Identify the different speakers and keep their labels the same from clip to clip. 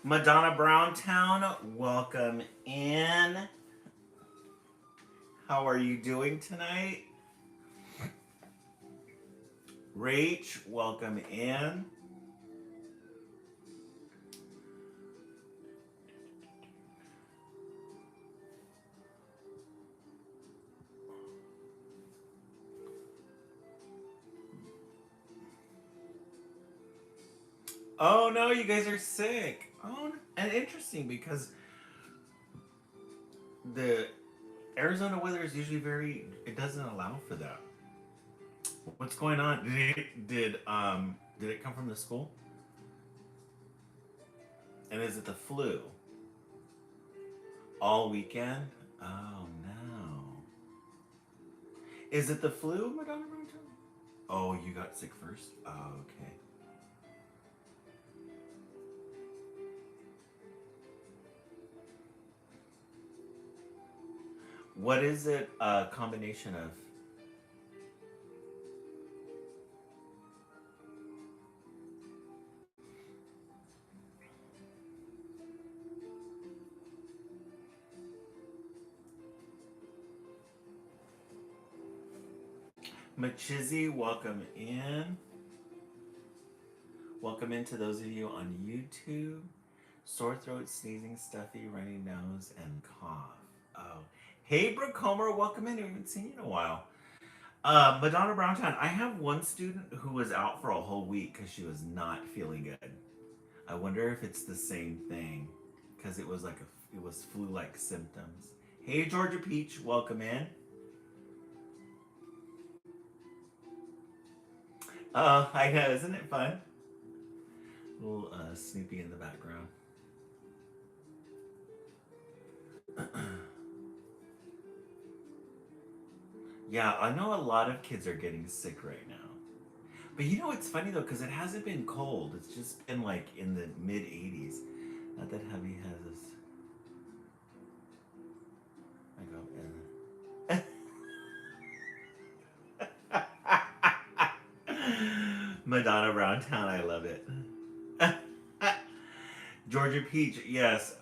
Speaker 1: Madonna Browntown, welcome in. How are you doing tonight? Rach, welcome in. Oh no, you guys are sick. Oh, and interesting because the Arizona weather is usually it doesn't allow for that. What's going on? Did it come from the school? And is it the flu? All weekend? Oh no. Is it the flu, Madonna Browntown? Oh, you got sick first? Oh, okay. What is it a combination of? Machizi, welcome in. Welcome in to those of you on YouTube. Sore throat, sneezing, stuffy, runny nose, and cough. Oh. Hey, Brooke Comer, welcome in. We haven't seen you in a while. Madonna Browntown, I have one student who was out for a whole week because she was not feeling good. I wonder if it's the same thing because it was flu-like symptoms. Hey, Georgia Peach, welcome in. I know, isn't it fun? A little Snoopy in the background. Yeah, I know a lot of kids are getting sick right now. But you know it's funny though, because it hasn't been cold. It's just been like in the mid 80s. Not that Heavy has this. I go. Madonna Browntown, I love it. Georgia Peach, yes.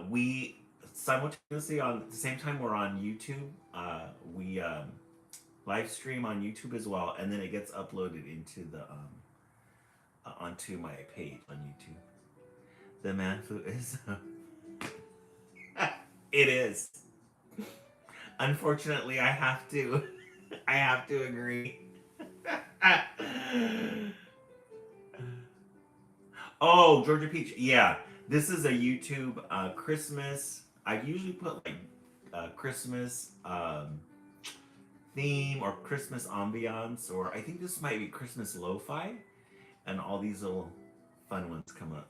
Speaker 1: We simultaneously on at the same time we're on YouTube. We live stream on YouTube as well, and then it gets uploaded into the onto my page on YouTube. The man who is it is. Unfortunately, I have to. I have to agree. Oh, Georgia Peach. Yeah, this is a YouTube Christmas. I usually put like Christmas theme or Christmas ambiance, or I think this might be Christmas lo-fi, and all these little fun ones come up.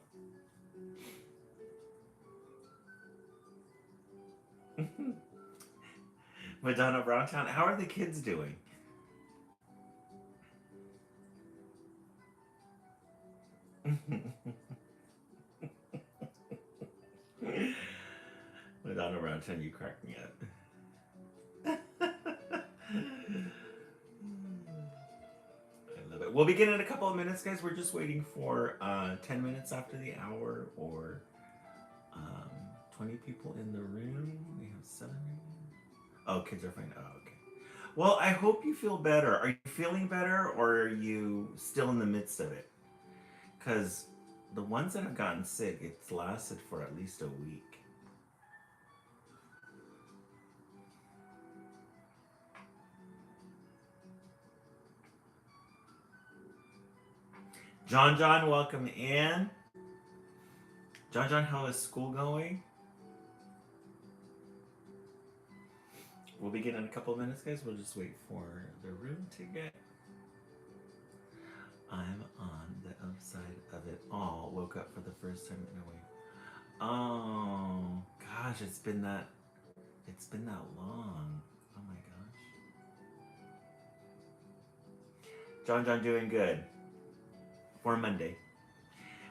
Speaker 1: Madonna Browntown, how are the kids doing? Madonna Browntown, you crack me up. I love it. We'll begin in a couple of minutes, guys. We're just waiting for 10 minutes after the hour or um, 20 people in the room. We have 7. Oh, kids are fine. Oh, okay. Well, I hope you feel better. Are you feeling better or are you still in the midst of it? Because the ones that have gotten sick, it's lasted for at least a week. John, welcome in. John, how is school going? We'll begin in a couple of minutes, guys. We'll just wait for the room to get. I'm on the upside of it all. Woke up for the first time in a week. Oh gosh, it's been that long. Oh my gosh. John doing good for Monday.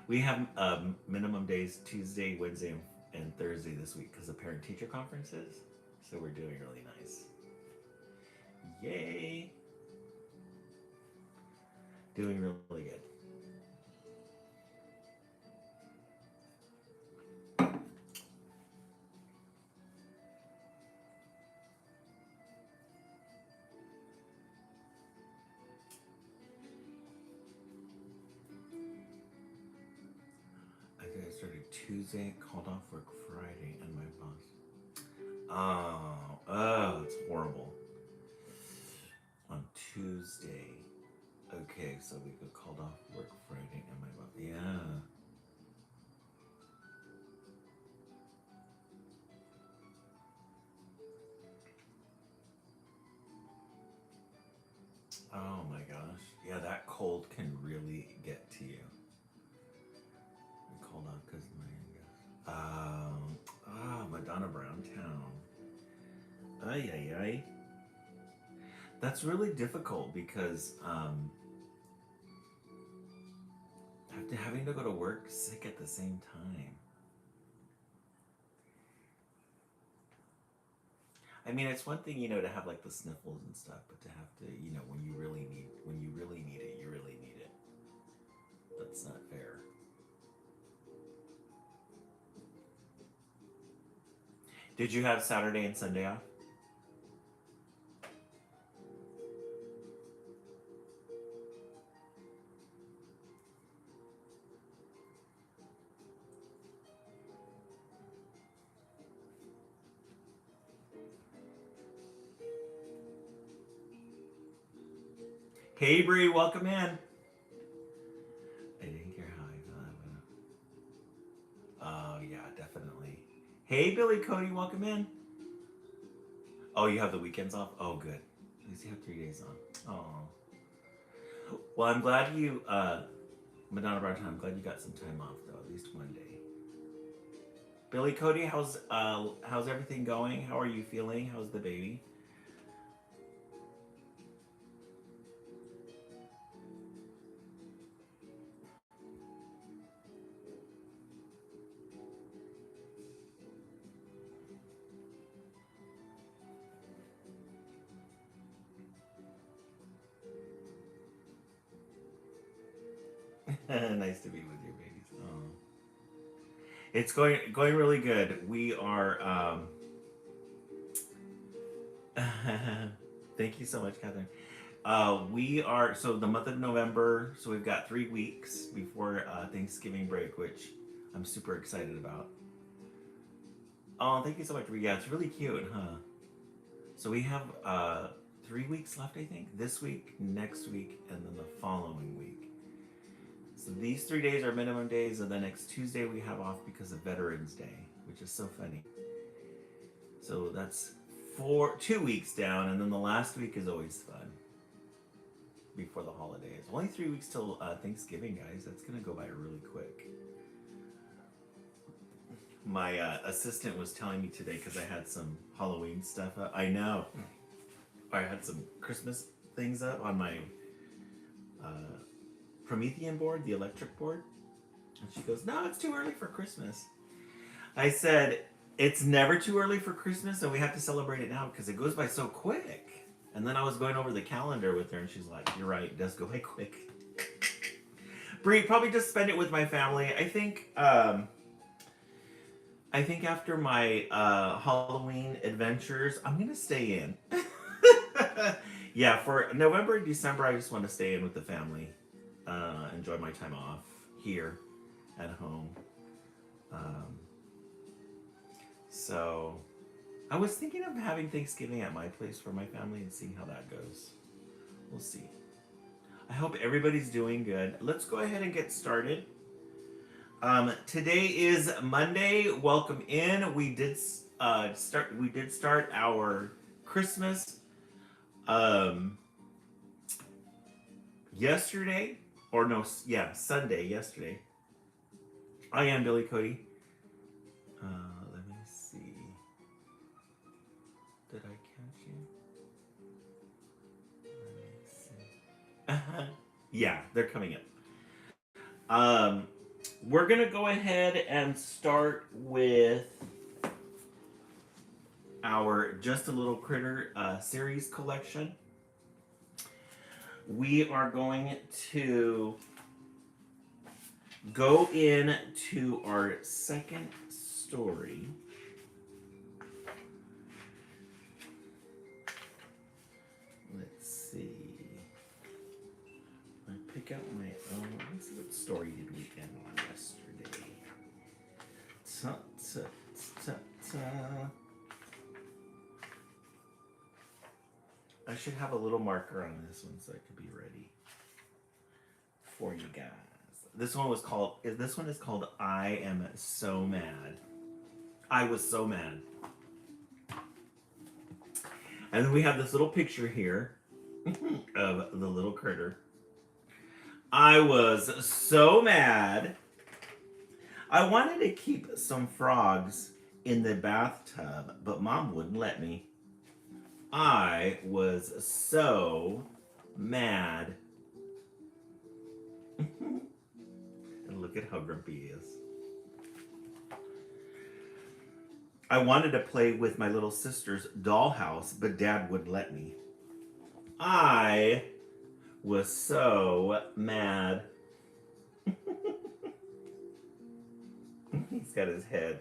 Speaker 1: We have minimum days Tuesday, Wednesday, and Thursday this week because of parent teacher conferences. So we're doing really nice. Yay! Doing really good. started Tuesday, called off work Friday, and my boss. Oh, it's horrible. On Tuesday. Okay, so we got called off work Friday, and my boss. Yeah. Oh my gosh. Yeah, that cold can really get to you. We called off because my Madonna Brown Town. Ay ay ay. That's really difficult because having to go to work sick at the same time. I mean, it's one thing, to have like the sniffles and stuff, but to have to, when you really need it, you really need it. That's not fair. Did you have Saturday and Sunday off? Hey Bree, welcome in. I didn't care how I felt. Oh yeah, definitely. Hey Billy Cody, welcome in. Oh, you have the weekends off? Oh, good. At least you have 3 days off. Oh. Well, I'm glad you, Madonna Brown, I'm glad you got some time off though, at least one day. Billy Cody, how's everything going? How are you feeling? How's the baby? Nice to be with your babies. Oh. It's going really good. We are. Thank you so much, Catherine. We are so the month of November. So we've got 3 weeks before Thanksgiving break, which I'm super excited about. Oh, thank you so much. Yeah, it's really cute, huh? So we have 3 weeks left, I think. This week, next week, and then the following week. So these 3 days are minimum days, and the next Tuesday we have off because of Veterans Day, which is so funny. So that's 2 weeks down, and then the last week is always fun before the holidays. Only 3 weeks till Thanksgiving, guys. That's gonna go by really quick. My assistant was telling me today because I had some Halloween stuff up. I know. I had some Christmas things up on my Promethean board, the electric board. And she goes, "No, it's too early for Christmas." I said, "It's never too early for Christmas, and we have to celebrate it now because it goes by so quick." And then I was going over the calendar with her, and she's like, "You're right, it does go by quick." Brie, probably just spend it with my family. I think after my Halloween adventures, I'm gonna stay in. Yeah, for November and December, I just want to stay in with the family, enjoy my time off here at home. Um, so I was thinking of having Thanksgiving at my place for my family and seeing how that goes. We'll see. I hope everybody's doing good. Let's go ahead and get started. Today is Monday. Welcome in. We did start our Christmas yesterday, or no, yeah, Sunday yesterday. I am Billy Cody. Let me see. Did I catch you? Let me see. Yeah, they're coming in. We're gonna go ahead and start with our Just a Little Critter series collection. We are going to go into our second story. Let's see. I pick out my own. Let's see, what story did we end on yesterday? Ta, ta, ta, ta. I should have a little marker on this one so I could be ready for you guys. This one is called I Am So Mad. I was so mad. And then we have this little picture here of the little critter. I was so mad. I wanted to keep some frogs in the bathtub, but Mom wouldn't let me. I was so mad. And look at how grumpy he is. I wanted to play with my little sister's dollhouse, but Dad wouldn't let me. I was so mad. He's got his head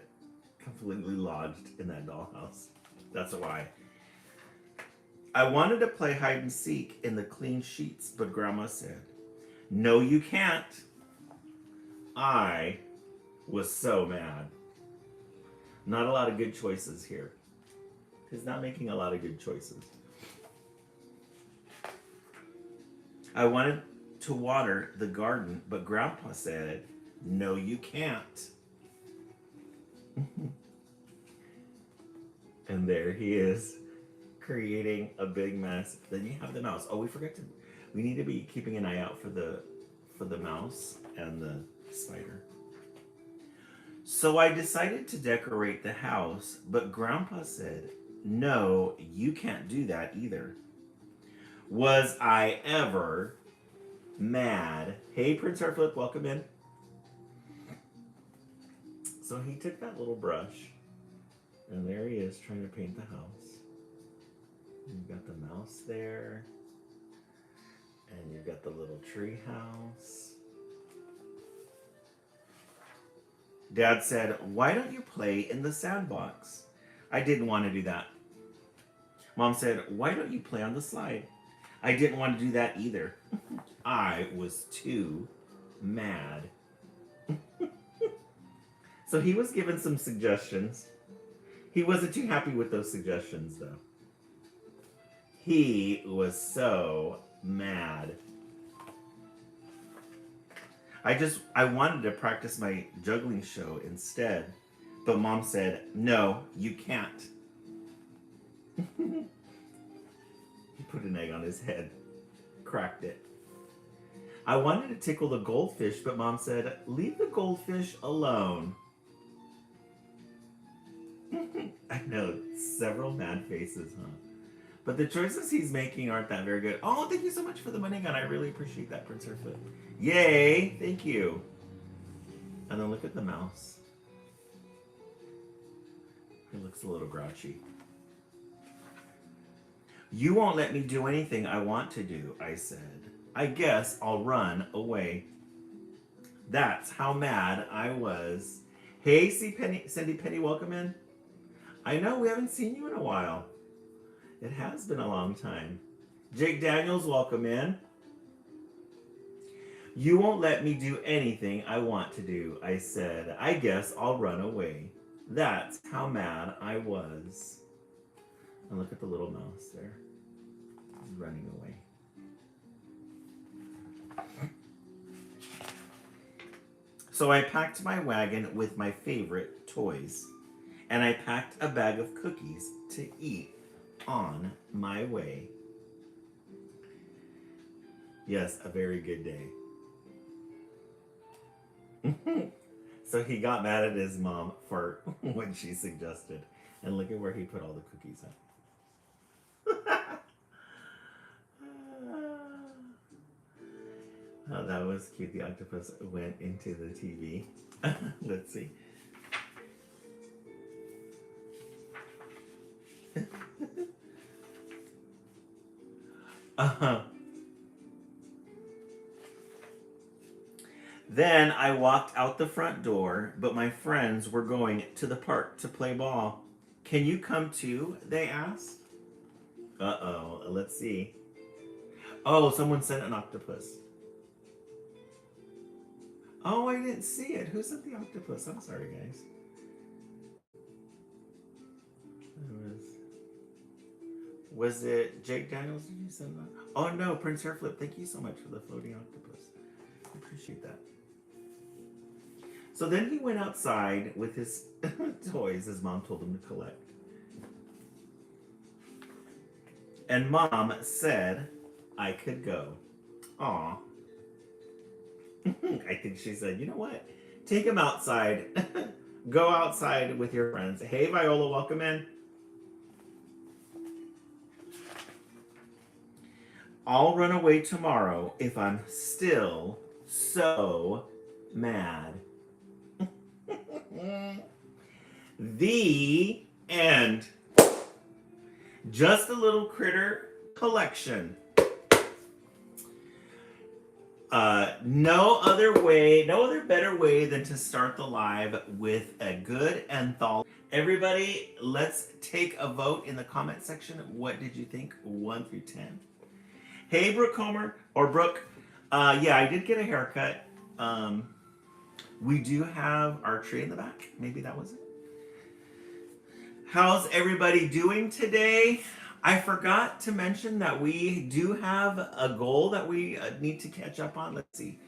Speaker 1: completely lodged in that dollhouse. That's why. I wanted to play hide and seek in the clean sheets, but Grandma said, "No, you can't." I was so mad. Not a lot of good choices here. He's not making a lot of good choices. I wanted to water the garden, but Grandpa said, "No, you can't." And there he is, creating a big mess. Then you have the mouse. Oh, we need to be keeping an eye out for the mouse and the spider. So I decided to decorate the house, but Grandpa said, "No, you can't do that either." Was I ever mad? Hey, Prince Harflip, welcome in. So he took that little brush, and there he is trying to paint the house. You've got the mouse there, and you've got the little tree house. Dad said, "Why don't you play in the sandbox?" I didn't want to do that. Mom said, "Why don't you play on the slide?" I didn't want to do that either. I was too mad. So he was given some suggestions. He wasn't too happy with those suggestions, though. He was so mad. I wanted to practice my juggling show instead, but Mom said, "No, you can't." He put an egg on his head, cracked it. I wanted to tickle the goldfish, but Mom said, "Leave the goldfish alone." I know, several mad faces, huh? But the choices he's making aren't that very good. Oh, thank you so much for the money gun. I really appreciate that, Prince Harfoot. Yay! Thank you. And then look at the mouse. He looks a little grouchy. "You won't let me do anything I want to do," I said. "I guess I'll run away." That's how mad I was. Hey, Cindy Penny, welcome in. I know, we haven't seen you in a while. It has been a long time. Jake Daniels, welcome in. "You won't let me do anything I want to do," I said. "I guess I'll run away." That's how mad I was. And look at the little mouse there. He's running away. So I packed my wagon with my favorite toys, and I packed a bag of cookies to eat on my way. Yes, a very good day. So he got mad at his mom for what she suggested. And look at where he put all the cookies at. Oh, that was cute. The octopus went into the TV. Let's see. Then I walked out the front door, but my friends were going to the park to play ball. "Can you come too?" they asked. Uh-oh, let's see. Oh, someone sent an octopus. Oh, I didn't see it. Who sent the octopus? I'm sorry, guys. Was it Jake Daniels? Did you send that? Oh no, Prince Hairflip. Thank you so much for the floating octopus. I appreciate that. So then he went outside with his toys his mom told him to collect. And mom said I could go. Aw. I think she said, you know what? Take him outside. Go outside with your friends. Hey, Viola, welcome in. I'll run away tomorrow if I'm still so mad. The end. Just a Little Critter collection. No other better way than to start the live with a good anthology. Everybody, let's take a vote in the comment section. What did you think? 1 through 10. Hey, Brooke Comer, or Brooke. Yeah, I did get a haircut. We do have our tree in the back. Maybe that was it. How's everybody doing today? I forgot to mention that we do have a goal that we need to catch up on. Let's see.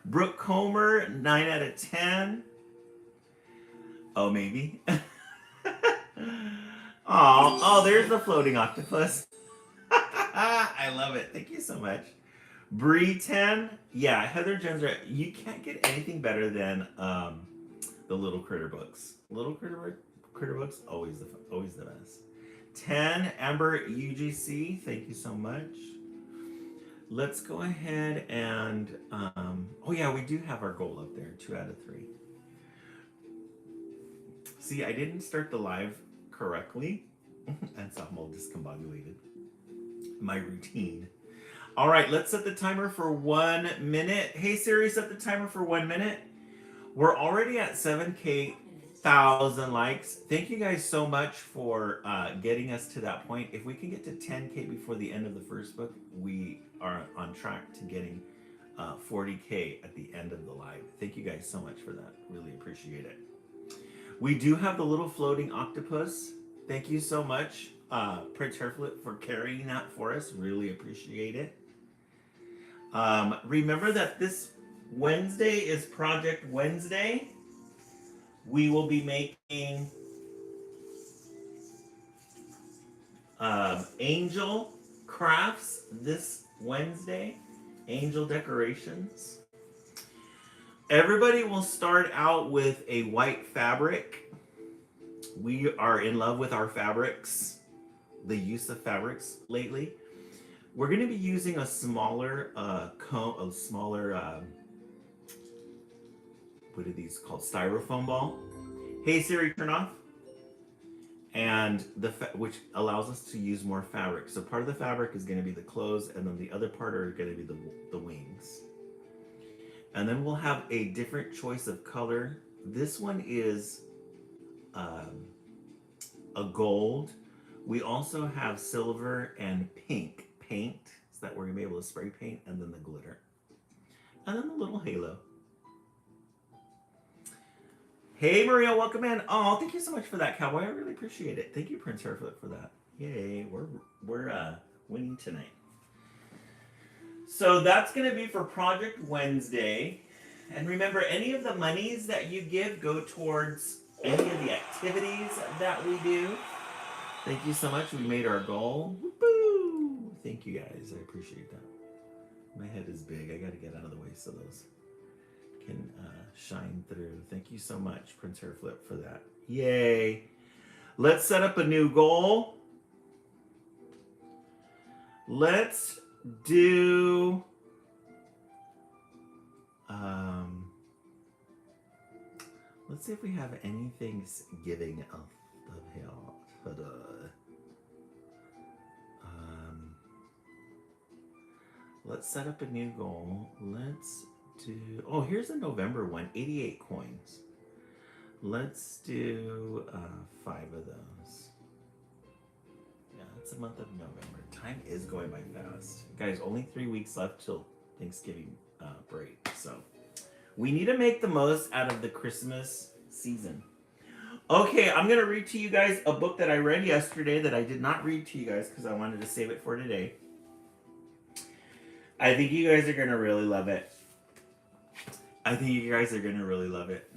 Speaker 1: Brooke Comer, 9 out of 10. Oh, maybe. Oh, there's the floating octopus. I love it. Thank you so much. Bree 10. Yeah, Heather Jenser. You can't get anything better than the Little Critter books. Little Critter books, always the best. 10, Amber UGC. Thank you so much. Let's go ahead and oh yeah, we do have our goal up there. 2 out of 3. See, I didn't start the live correctly, and so I'm all discombobulated. My routine. All right, let's set the timer for 1 minute. Hey Siri, set the timer for 1 minute. We're already at 7,000 likes. Thank you guys so much for getting us to that point. If we can get to 10K before the end of the first book, we are on track to getting 40K at the end of the live. Thank you guys so much for that. Really appreciate it. We do have the little floating octopus. Thank you so much, Prince Hairflip, for carrying that for us. Really appreciate it. Remember that this Wednesday is Project Wednesday. We will be making angel crafts this Wednesday. Angel decorations. Everybody will start out with a white fabric. We are in love with our fabrics, the use of fabrics lately. We're going to be using a smaller what are these called? Styrofoam ball. Hey Siri, turn off. And which allows us to use more fabric. So part of the fabric is going to be the clothes, and then the other part are going to be the wings. And then we'll have a different choice of color. This one is a gold. We also have silver and pink paint, so that we're going to be able to spray paint, and then the glitter. And then the little halo. Hey Maria, welcome in. Oh, thank you so much for that, Cowboy. I really appreciate it. Thank you, Prince Hairflip, for that. Yay, we're winning tonight. So that's going to be for Project Wednesday. And remember, any of the monies that you give go towards any of the activities that we do. Thank you so much. We made our goal. Woo-hoo! Thank you guys. I appreciate that. My head is big. I got to get out of the way so those can shine through. Thank you so much, Prince Hairflip, for that. Yay. Let's set up a new goal. Let's do let's see if we have anything giving of hell. Let's set up a new goal. Let's do, oh, here's a November one, 88 coins. Let's do 5 of those. Yeah, it's the month of November. Time is going by fast. Guys, only 3 weeks left till Thanksgiving break. So we need to make the most out of the Christmas season. Okay, I'm going to read to you guys a book that I read yesterday that I did not read to you guys because I wanted to save it for today. I think you guys are going to really love it. I think you guys are going to really love it.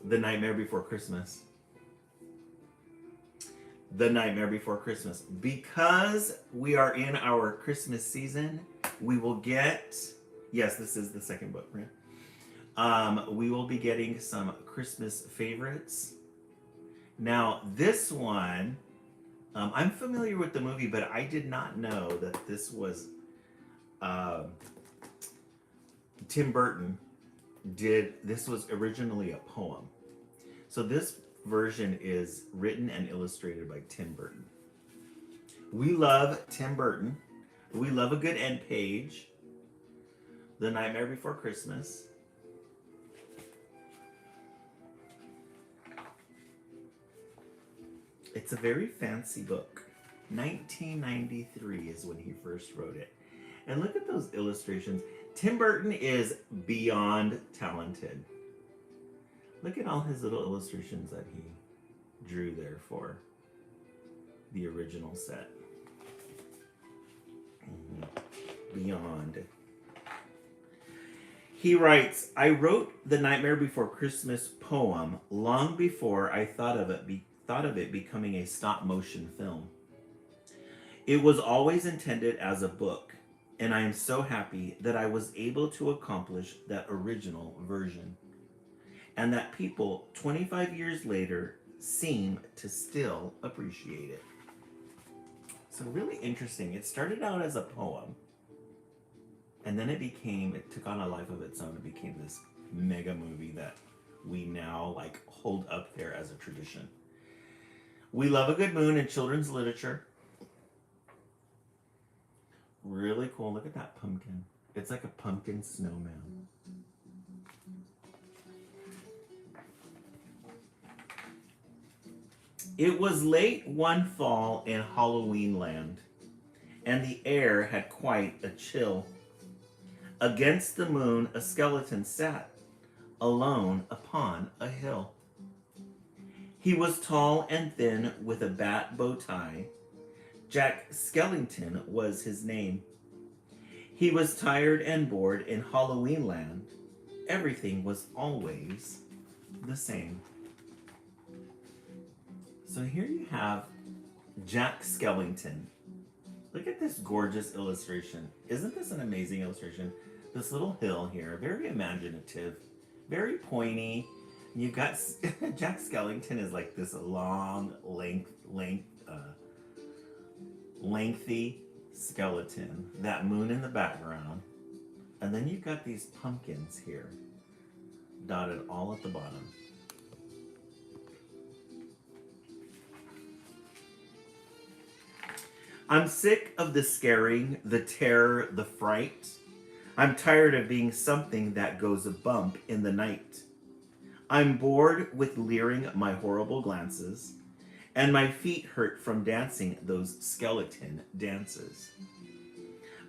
Speaker 1: The Nightmare Before Christmas. The Nightmare Before Christmas. Because we are in our Christmas season, we will get... Yes, this is the second book, right? We will be getting some Christmas favorites. Now, this one, I'm familiar with the movie, but I did not know that this was Tim Burton this was originally a poem. So this version is written and illustrated by Tim Burton. We love Tim Burton. We love a good end page. The Nightmare Before Christmas. It's a very fancy book. 1993 is when he first wrote it. And look at those illustrations. Tim Burton is beyond talented. Look at all his little illustrations that he drew there for the original set. Beyond. He writes, I wrote The Nightmare Before Christmas poem long before I thought of it becoming a stop-motion film. It was always intended as a book, and I am so happy that I was able to accomplish that original version, and that people 25 years later seem to still appreciate it. So really interesting. It started out as a poem, and then it took on a life of its own. It became this mega movie that we now hold up there as a tradition. We love a good moon in children's literature. Really cool. Look at that pumpkin. It's like a pumpkin snowman. It was late one fall in Halloween land, and the air had quite a chill. Against the moon a skeleton sat, alone upon a hill. He was tall and thin with a bat bow tie. Jack Skellington was his name. He was tired and bored in Halloween land. Everything was always the same. So here you have Jack Skellington. Look at this gorgeous illustration. Isn't this an amazing illustration? This little hill here, very imaginative, very pointy. You've got Jack Skellington is like this long, lengthy skeleton. That moon in the background, and then you've got these pumpkins here, dotted all at the bottom. I'm sick of the scaring, the terror, the fright. I'm tired of being something that goes a bump in the night. I'm bored with leering my horrible glances, and my feet hurt from dancing those skeleton dances.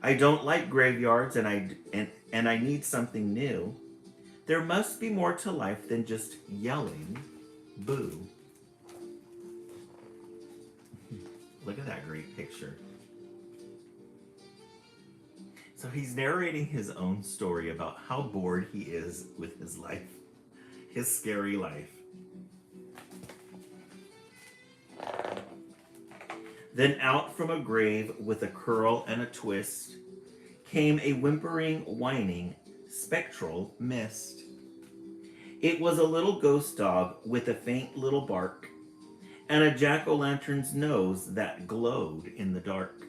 Speaker 1: I don't like graveyards, and I need something new. There must be more to life than just yelling boo. Look at that great picture. So he's narrating his own story about how bored he is with his life, his scary life. Then out from a grave with a curl and a twist came a whimpering, whining, spectral mist. It was a little ghost dog with a faint little bark and a jack-o'-lantern's nose that glowed in the dark.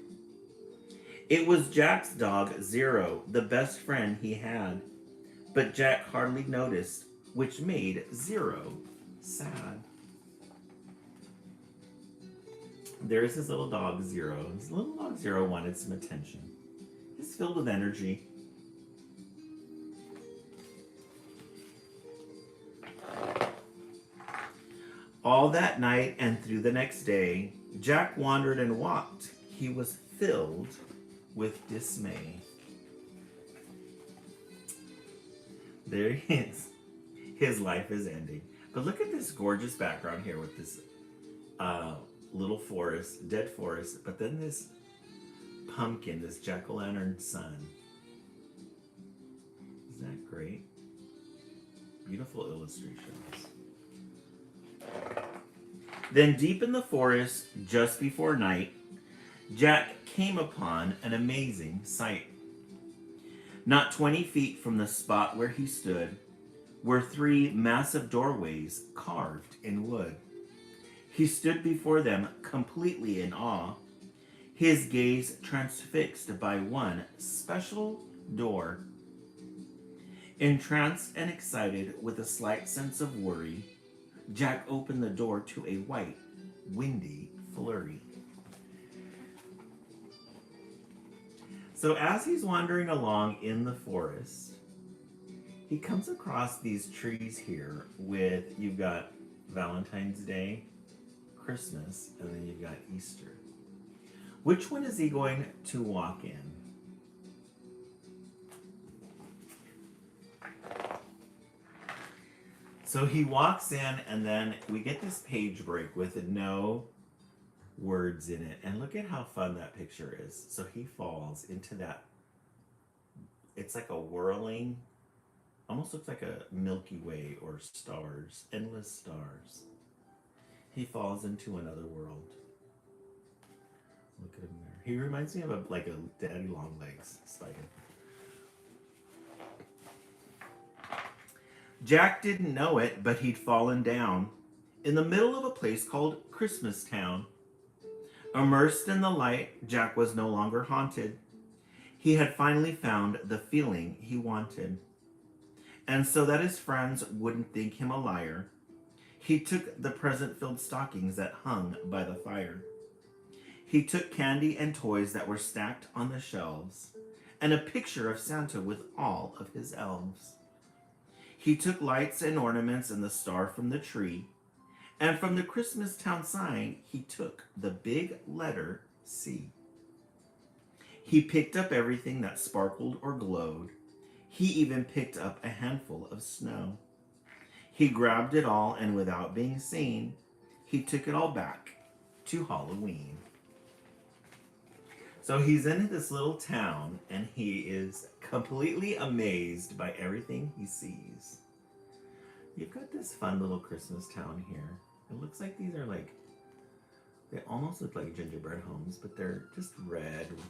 Speaker 1: It was Jack's dog, Zero, the best friend he had, but Jack hardly noticed, which made Zero sad. There's his little dog, Zero. His little dog, Zero, wanted some attention. He's filled with energy. All that night and through the next day, Jack wandered and walked. He was filled with dismay. There he is. his life is ending. But look at this gorgeous background here with this little forest, dead forest, but then this pumpkin, this jack-o'-lantern sun. Isn't that great? Beautiful illustrations. Then deep in the forest, just before night, Jack came upon an amazing sight. Not 20 feet from the spot where he stood were 3 massive doorways carved in wood. He stood before them completely in awe, his gaze transfixed by one special door. Entranced and excited with a slight sense of worry, Jack opened the door to a white, windy flurry. So as he's wandering along in the forest, he comes across these trees here with, you've got Valentine's Day, Christmas, and then you've got Easter. Which one is he going to walk in? So he walks in, and then we get this page break with no words in it. And look at how fun that picture is. So he falls into that. It's like a whirling, almost looks like a Milky Way or stars, endless stars. He falls into another world. Look at him there. He reminds me of a daddy long legs spider. Jack didn't know it, but he'd fallen down in the middle of a place called Christmas Town. Immersed in the light, Jack was no longer haunted. He had finally found the feeling he wanted. And so that his friends wouldn't think him a liar, he took the present-filled stockings that hung by the fire. He took candy and toys that were stacked on the shelves, and a picture of Santa with all of his elves. He took lights and ornaments and the star from the tree, and from the Christmas Town sign, he took the big letter C. He picked up everything that sparkled or glowed. He even picked up a handful of snow. He grabbed it all, and without being seen, he took it all back to Halloween. So he's in this little town, and he is completely amazed by everything he sees. You've got this fun little Christmas town here. It looks like these are they almost look like gingerbread homes, but they're just red with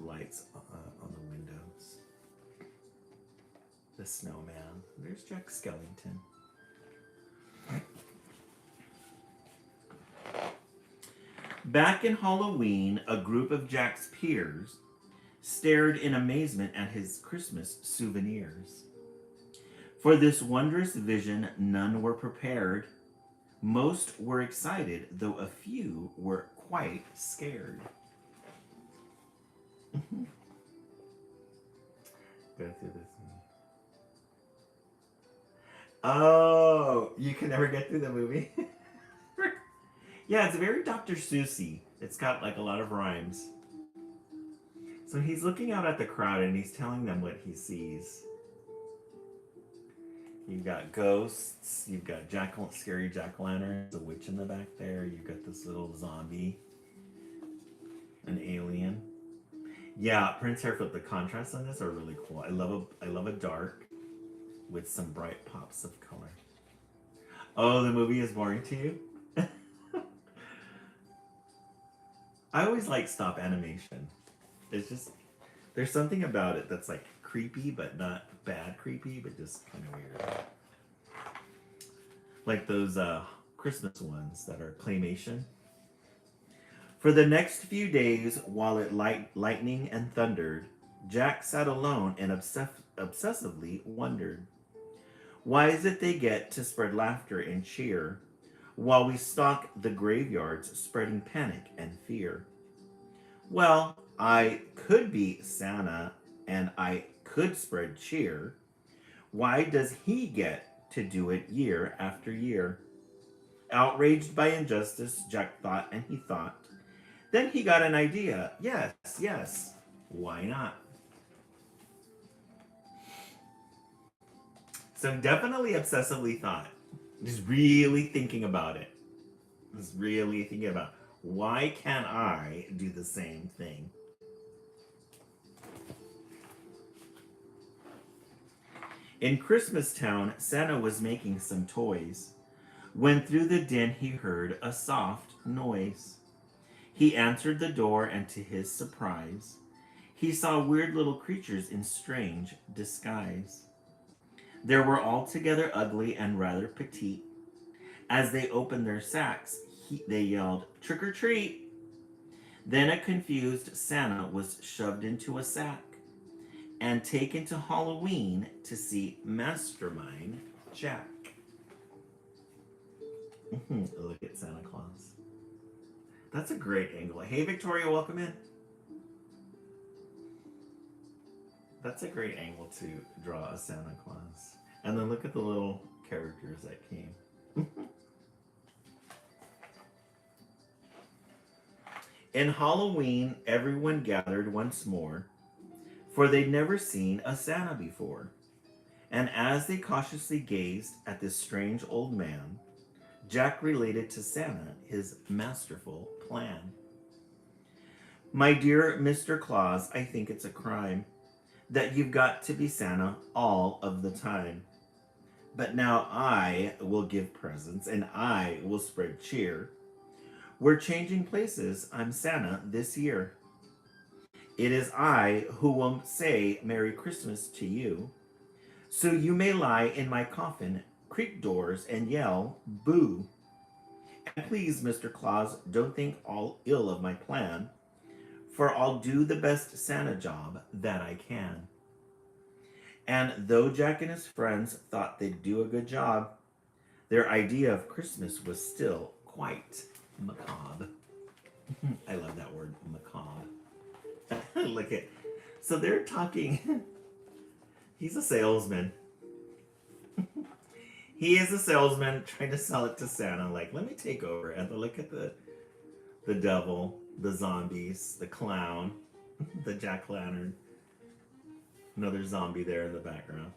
Speaker 1: lights on the windows. The snowman. There's Jack Skellington. Back in Halloween, a group of Jack's peers stared in amazement at his Christmas souvenirs. For this wondrous vision, none were prepared. Most were excited, though a few were quite scared. Go through this one. Oh, you can never get through the movie? Yeah, it's very Dr. Seussy. It's got a lot of rhymes. So he's looking out at the crowd and he's telling them what he sees. You've got ghosts, you've got scary jack-o'-lanterns, a witch in the back there, you've got this little zombie, an alien. Yeah, Prince Hairfoot, the contrasts on this are really cool. I love a dark with some bright pops of color. Oh, the movie is boring to you? I always like stop animation. It's just, there's something about it that's creepy, but not bad creepy, but just kind of weird. Like those Christmas ones that are claymation. For the next few days, while it lightning and thundered, Jack sat alone and obsessively wondered. Why is it they get to spread laughter and cheer, while we stalk the graveyards spreading panic and fear? Well, I could be Santa and I could spread cheer. Why does he get to do it year after year? Outraged by injustice, Jack thought and he thought. Then he got an idea. Yes, why not? So definitely obsessively thought. Just really thinking about it. Just really thinking about why can't I do the same thing? In Christmas Town, Santa was making some toys when through the din he heard a soft noise. He answered the door, and to his surprise, he saw weird little creatures in strange disguise. They were altogether ugly and rather petite. As they opened their sacks, they yelled, "Trick or treat!" Then a confused Santa was shoved into a sack and taken to Halloween to see Mastermind Jack. Look at Santa Claus. That's a great angle. Hey, Victoria, welcome in. That's a great angle to draw a Santa Claus. And then look at the little characters that came. In Halloween, everyone gathered once more, for they'd never seen a Santa before. And as they cautiously gazed at this strange old man, Jack related to Santa his masterful plan. "My dear Mr. Claus, I think it's a crime that you've got to be Santa all of the time. But now I will give presents and I will spread cheer. We're changing places. I'm Santa this year. It is I who will say Merry Christmas to you. So you may lie in my coffin, creak doors, and yell, boo. And please, Mr. Claus, don't think all ill of my plan, for I'll do the best Santa job that I can." And though Jack and his friends thought they'd do a good job, their idea of Christmas was still quite macabre. I love that word, macabre. Look at, so they're talking. He's a salesman. He is a salesman trying to sell it to Santa. Like, let me take over. And look at the devil, the zombies, the clown, the jack-o'-lantern. Another zombie there in the background.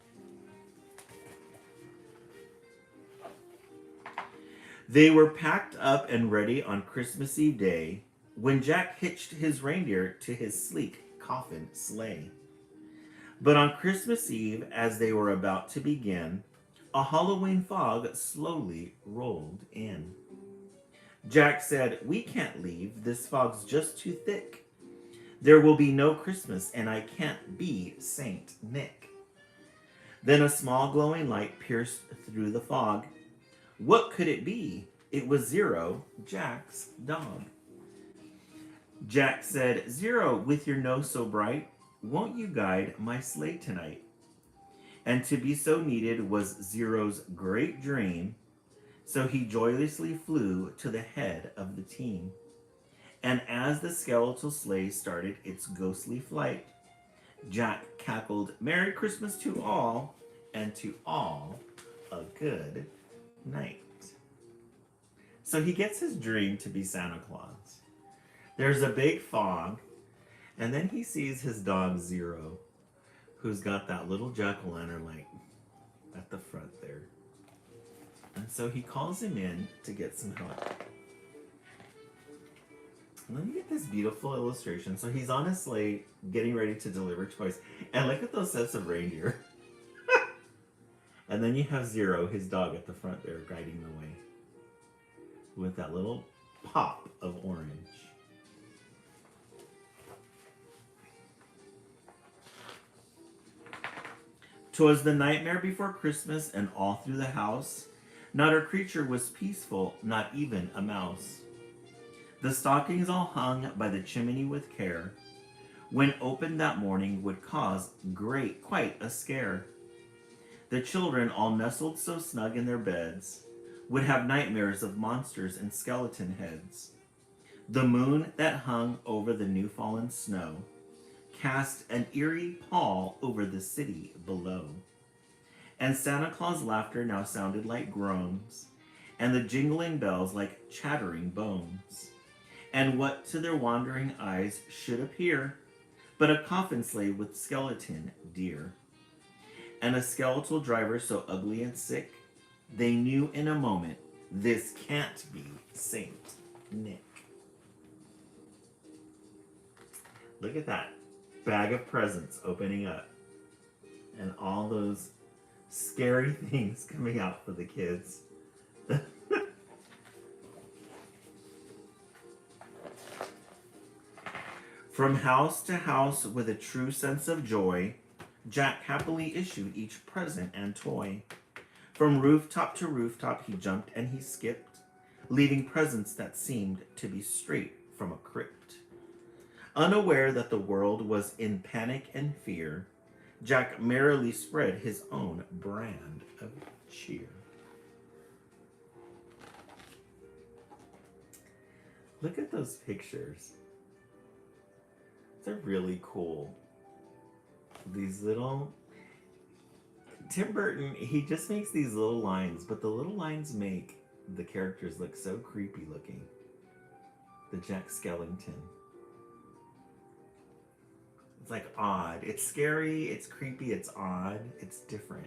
Speaker 1: They were packed up and ready on Christmas Eve day when Jack hitched his reindeer to his sleek coffin sleigh. But on Christmas Eve, as they were about to begin, a Halloween fog slowly rolled in. Jack said, "We can't leave. This fog's just too thick. There will be no Christmas, and I can't be Saint Nick." Then a small glowing light pierced through the fog. What could it be? It was Zero, Jack's dog. Jack said, "Zero, with your nose so bright, won't you guide my sleigh tonight?" And to be so needed was Zero's great dream, so he joyously flew to the head of the team. And as the skeletal sleigh started its ghostly flight, Jack cackled, "Merry Christmas to all, and to all a good night." So he gets his dream to be Santa Claus. There's a big fog, and then he sees his dog Zero, who's got that little jack-o'-lantern light at the front there. And so he calls him in to get some help. Let me get this beautiful illustration. So he's on his sleigh getting ready to deliver toys. And look at those sets of reindeer. And then you have Zero, his dog, at the front there guiding the way with that little pop of orange. "'Twas the nightmare before Christmas, and all through the house not a creature was peaceful, not even a mouse. The stockings all hung by the chimney with care, when opened that morning would cause quite a scare. The children, all nestled so snug in their beds, would have nightmares of monsters and skeleton heads. The moon that hung over the new fallen snow cast an eerie pall over the city below. And Santa Claus' laughter now sounded like groans, and the jingling bells like chattering bones. And what to their wandering eyes should appear but a coffin sleigh with skeleton deer. and a skeletal driver so ugly and sick, they knew in a moment this can't be Saint Nick. Look at that bag of presents opening up and all those scary things coming out for the kids. From house to house with a true sense of joy, Jack happily issued each present and toy. From rooftop to rooftop he jumped and he skipped, leaving presents that seemed to be straight from a crypt. Unaware that the world was in panic and fear, Jack merrily spread his own brand of cheer. Look at those pictures. They're really cool. These little... Tim Burton, he just makes these little lines, but the little lines make the characters look so creepy looking. The Jack Skellington. It's like odd. It's scary, it's creepy, it's odd, it's different.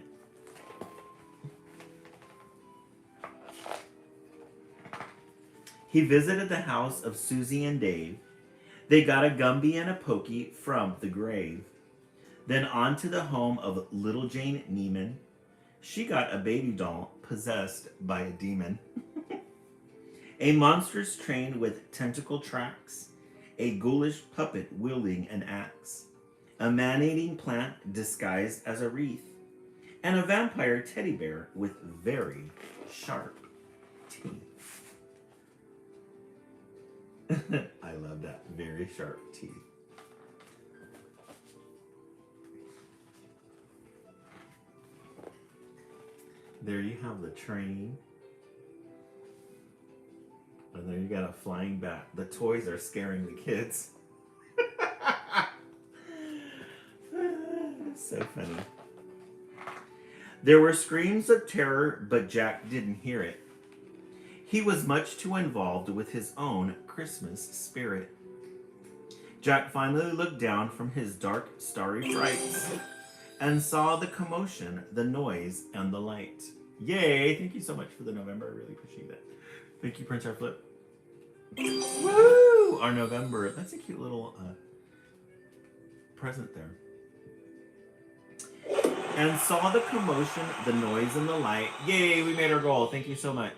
Speaker 1: He visited the house of Susie and Dave. They got a Gumby and a Pokey from the grave. Then on to the home of little Jane Neiman. She got a baby doll possessed by a demon. A monstrous train with tentacle tracks. A ghoulish puppet wielding an axe. A man-eating plant disguised as a wreath. And a vampire teddy bear with very sharp teeth. I love that. Very sharp teeth. There you have the train. And there you got a flying bat. The toys are scaring the kids. So funny. There were screams of terror, but Jack didn't hear it. He was much too involved with his own Christmas spirit. Jack finally looked down from his dark, starry frights and saw the commotion, the noise, and the light. Yay! Thank you so much for the November. I really appreciate that. Thank you, Prince Our Flip. Woo! Our November. That's a cute little present there. And saw the commotion, the noise, and the light. Yay! We made our goal. Thank you so much.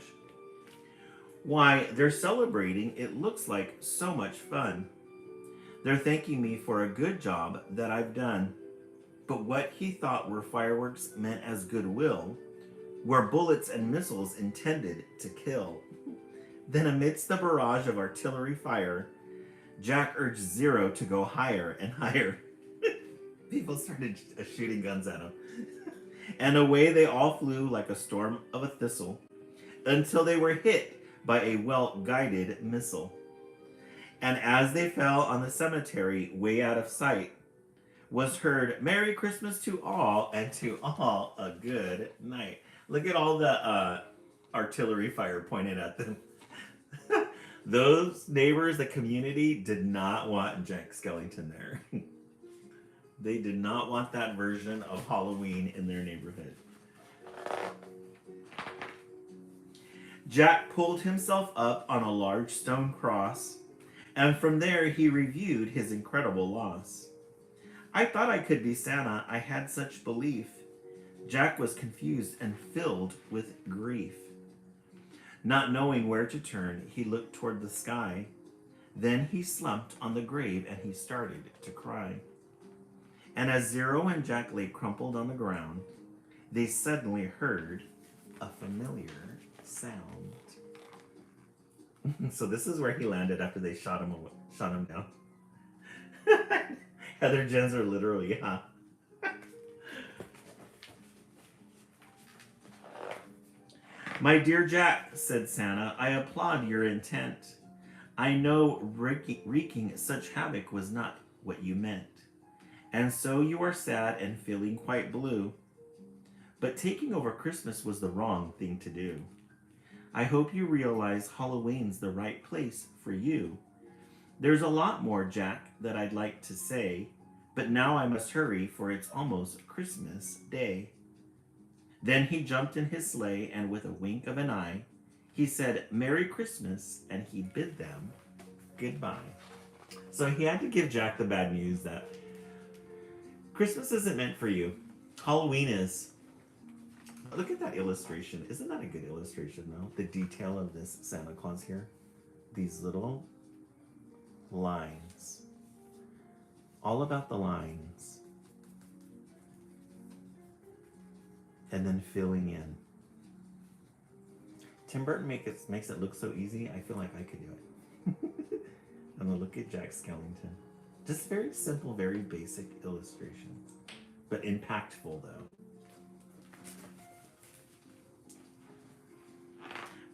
Speaker 1: Why, they're celebrating. It looks like so much fun. They're thanking me for a good job that I've done. But what he thought were fireworks meant as goodwill were bullets and missiles intended to kill. Then amidst the barrage of artillery fire, Jack urged Zero to go higher and higher. People started shooting guns at him. And away they all flew like a storm of a thistle until they were hit by a well-guided missile. And as they fell on the cemetery way out of sight, was heard, "Merry Christmas to all, and to all a good night." Look at all the artillery fire pointed at them. Those neighbors, the community, did not want Jack Skellington there. They did not want that version of Halloween in their neighborhood. Jack pulled himself up on a large stone cross, and from there he reviewed his incredible loss. "I thought I could be Santa, I had such belief." Jack was confused and filled with grief. Not knowing where to turn, he looked toward the sky. Then he slumped on the grave and he started to cry. And as Zero and Jack lay crumpled on the ground, they suddenly heard a familiar sound. So this is where he landed after they shot him down. Heather Jens are literally, huh? "My dear Jack," said Santa, "I applaud your intent. I know wreaking such havoc was not what you meant. And so you are sad and feeling quite blue. But taking over Christmas was the wrong thing to do. I hope you realize Halloween's the right place for you. There's a lot more, Jack, that I'd like to say, But now I must hurry, for it's almost Christmas Day. Then he jumped in his sleigh, and with a wink of an eye, he said, Merry Christmas, and he bid them goodbye. So he had to give Jack the bad news that Christmas isn't meant for you. Halloween is. Look at that illustration. Isn't that a good illustration, though? The detail of this Santa Claus here. These little lines. All about the lines. And then filling in. Tim Burton makes it look so easy. I feel like I could do it. And then look at Jack Skellington. Just very simple, very basic illustrations. But impactful, though.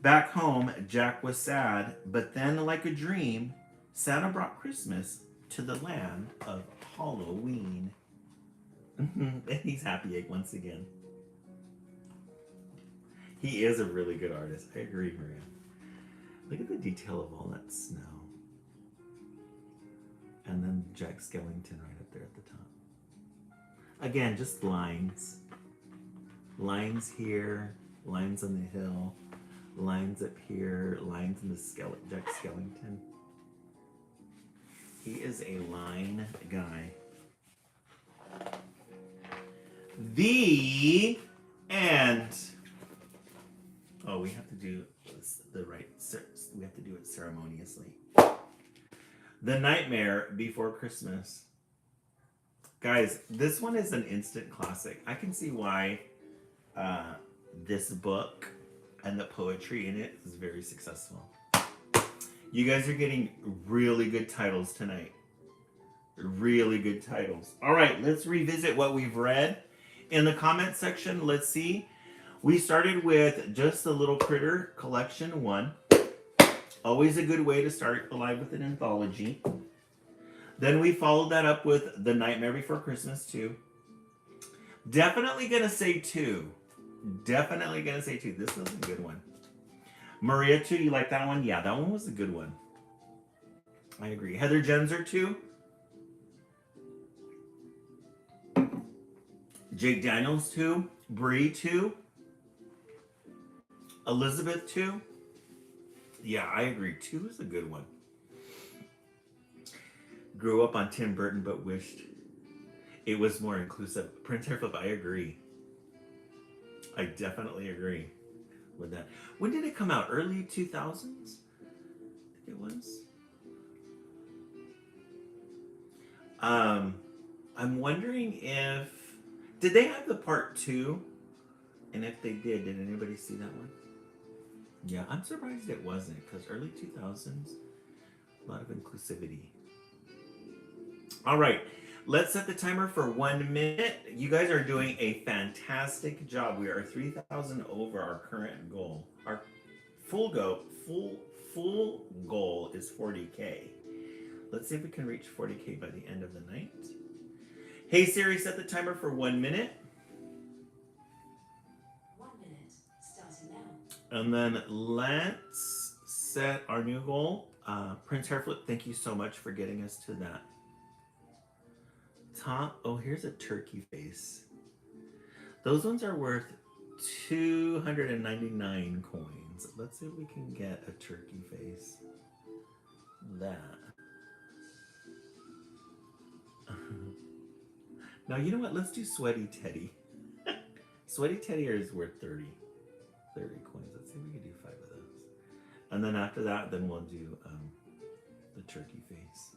Speaker 1: Back home, Jack was sad, but then, like a dream, Santa brought Christmas to the land of Halloween. And he's Happy Egg once again. He is a really good artist. I agree, Maria. Look at the detail of all that snow. And then Jack Skellington right up there at the top. Again, just lines. Lines here, lines on the hill, lines up here, lines in the Jack Skellington. He is a line guy. The end. Oh, we have to do this we have to do it ceremoniously. The Nightmare Before Christmas. Guys, this one is an instant classic. I can see why this book and the poetry in it is very successful. You guys are getting really good titles tonight. Really good titles. All right, let's revisit what we've read. In the comment section, let's see. We started with Just a Little Critter Collection 1. Always a good way to start Alive with an anthology. Then we followed that up with The Nightmare Before Christmas 2. Definitely gonna say 2. Definitely gonna say 2. This was a good one. Maria 2, you like that one? Yeah, that one was a good one. I agree. Heather Genzer 2. Jake Daniels 2. Bree 2. Elizabeth 2. Yeah, I agree. 2 is a good one. Grew up on Tim Burton, but wished it was more inclusive. Prince Hairflip, I agree. I definitely agree with that. When did it come out? Early 2000s? I think it was. I'm wondering if... Did they have the part 2? And if they did anybody see that one? Yeah, I'm surprised it wasn't, because early 2000s, a lot of inclusivity. All right, let's set the timer for 1 minute. You guys are doing a fantastic job. We are 3,000 over our current goal. Our full goal is 40K. Let's see if we can reach 40K by the end of the night. Hey Siri, set the timer for 1 minute.
Speaker 2: 1 minute, starting now.
Speaker 1: And then let's set our new goal. Prince Hairflip, thank you so much for getting us to that. Top, oh, here's a turkey face. Those ones are worth 299 coins. Let's see if we can get a turkey face. That. Now, you know what? Let's do Sweaty Teddy. Sweaty Teddy is worth 30 coins. Let's see if we can do 5 of those. And then after that, then we'll do the turkey face.